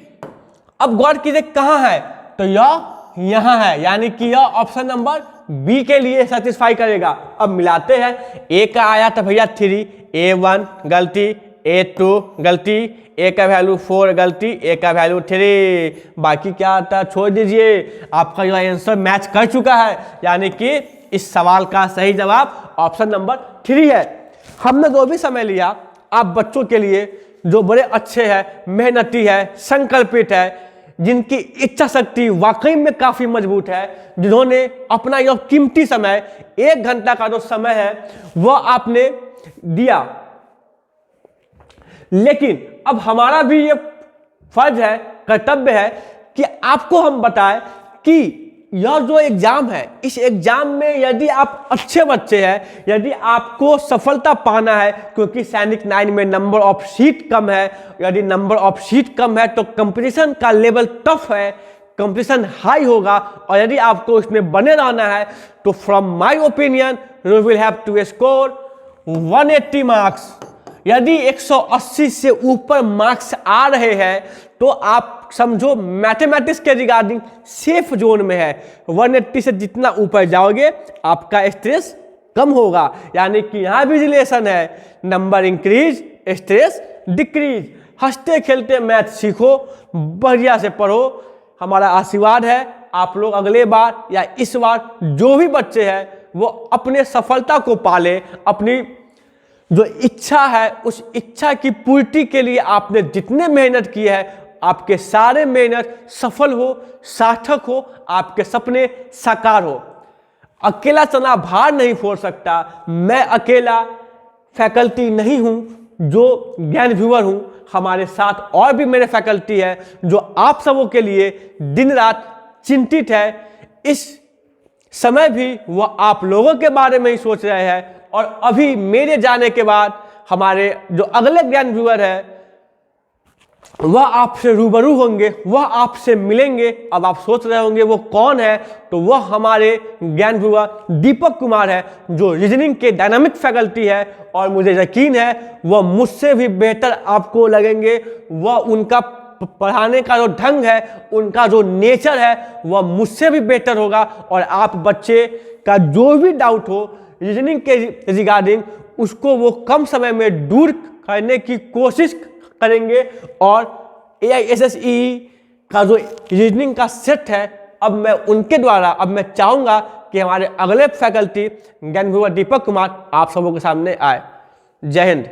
अब गौर कीजिए कहाँ है? तो यह यहाँ है, यानी कि यह ऑप्शन नंबर बी के लिए सेटिस्फाई करेगा। अब मिलाते हैं, ए का आया तो भैया 3, A1 गलती, A2 गलती, A का वैल्यू 4 गलती, A का वैल्यू 3, बाकी क्या आता है छोड़ दीजिए। आपका जो आंसर मैच कर चुका है, यानी कि इस सवाल का सही जवाब ऑप्शन नंबर 3 है। हमने जो भी समय लिया आप बच्चों के लिए जो बड़े अच्छे हैं, मेहनती है, संकल्पित है, जिनकी इच्छा शक्ति वाकई में काफी मजबूत है, जिन्होंने अपना यह कीमती समय 1 घंटा का जो समय है वह आपने दिया। लेकिन अब हमारा भी ये फर्ज है, कर्तव्य है कि आपको हम बताएं कि यह जो एग्जाम है, इस एग्जाम में यदि आप अच्छे बच्चे हैं, यदि आपको सफलता पाना है, क्योंकि सैनिक 9 में नंबर ऑफ सीट कम है, यदि नंबर ऑफ सीट कम है तो कंपटीशन का लेवल टफ है, कंपटीशन हाई होगा, और यदि आपको इसमें बने रहना है तो from my opinion you will have to score 180 marks. यदि 180 से ऊपर मार्क्स आ रहे हैं तो आप समझो मैथमेटिक्स के रिगार्डिंग सेफ जोन में है। 180 से जितना ऊपर जाओगे आपका स्ट्रेस कम होगा, यानी कि यहाँ भी रिलेशन है, नंबर इंक्रीज स्ट्रेस डिक्रीज। हंसते खेलते मैथ सीखो, बढ़िया से पढ़ो। हमारा आशीर्वाद है आप लोग अगले बार या इस बार जो भी बच्चे हैं वो अपने सफलता को पाले, अपनी जो इच्छा है उस इच्छा की पूर्ति के लिए आपने जितने मेहनत की है, आपके सारे मेहनत सफल हो, सार्थक हो, आपके सपने साकार हो। अकेला चना भार नहीं फोड़ सकता। मैं अकेला फैकल्टी नहीं हूं जो ज्ञान व्यूअर हूं, हमारे साथ और भी मेरे फैकल्टी है जो आप सबों के लिए दिन रात चिंतित है। इस समय भी वह आप लोगों के बारे में ही सोच रहे हैं, और अभी मेरे जाने के बाद हमारे जो अगले ज्ञान व्यूअर है वह आपसे रूबरू होंगे, वह आपसे मिलेंगे। अब आप सोच रहे होंगे वो कौन है, तो वह हमारे ज्ञान व्यूअर दीपक कुमार है जो रीजनिंग के डायनामिक फैकल्टी है, और मुझे यकीन है वह मुझसे भी बेहतर आपको लगेंगे। वह उनका पढ़ाने का जो ढंग है, उनका जो नेचर है वह मुझसे भी बेहतर होगा, और आप बच्चे का जो भी डाउट हो रीजनिंग के रिगार्डिंग उसको वो कम समय में दूर करने की कोशिश करेंगे। और AISSE का जो रीजनिंग का सेट है, अब मैं उनके द्वारा अब मैं चाहूँगा कि हमारे अगले फैकल्टी ज्ञान व्यूअर दीपक कुमार आप सबों के सामने आए। जय हिंद।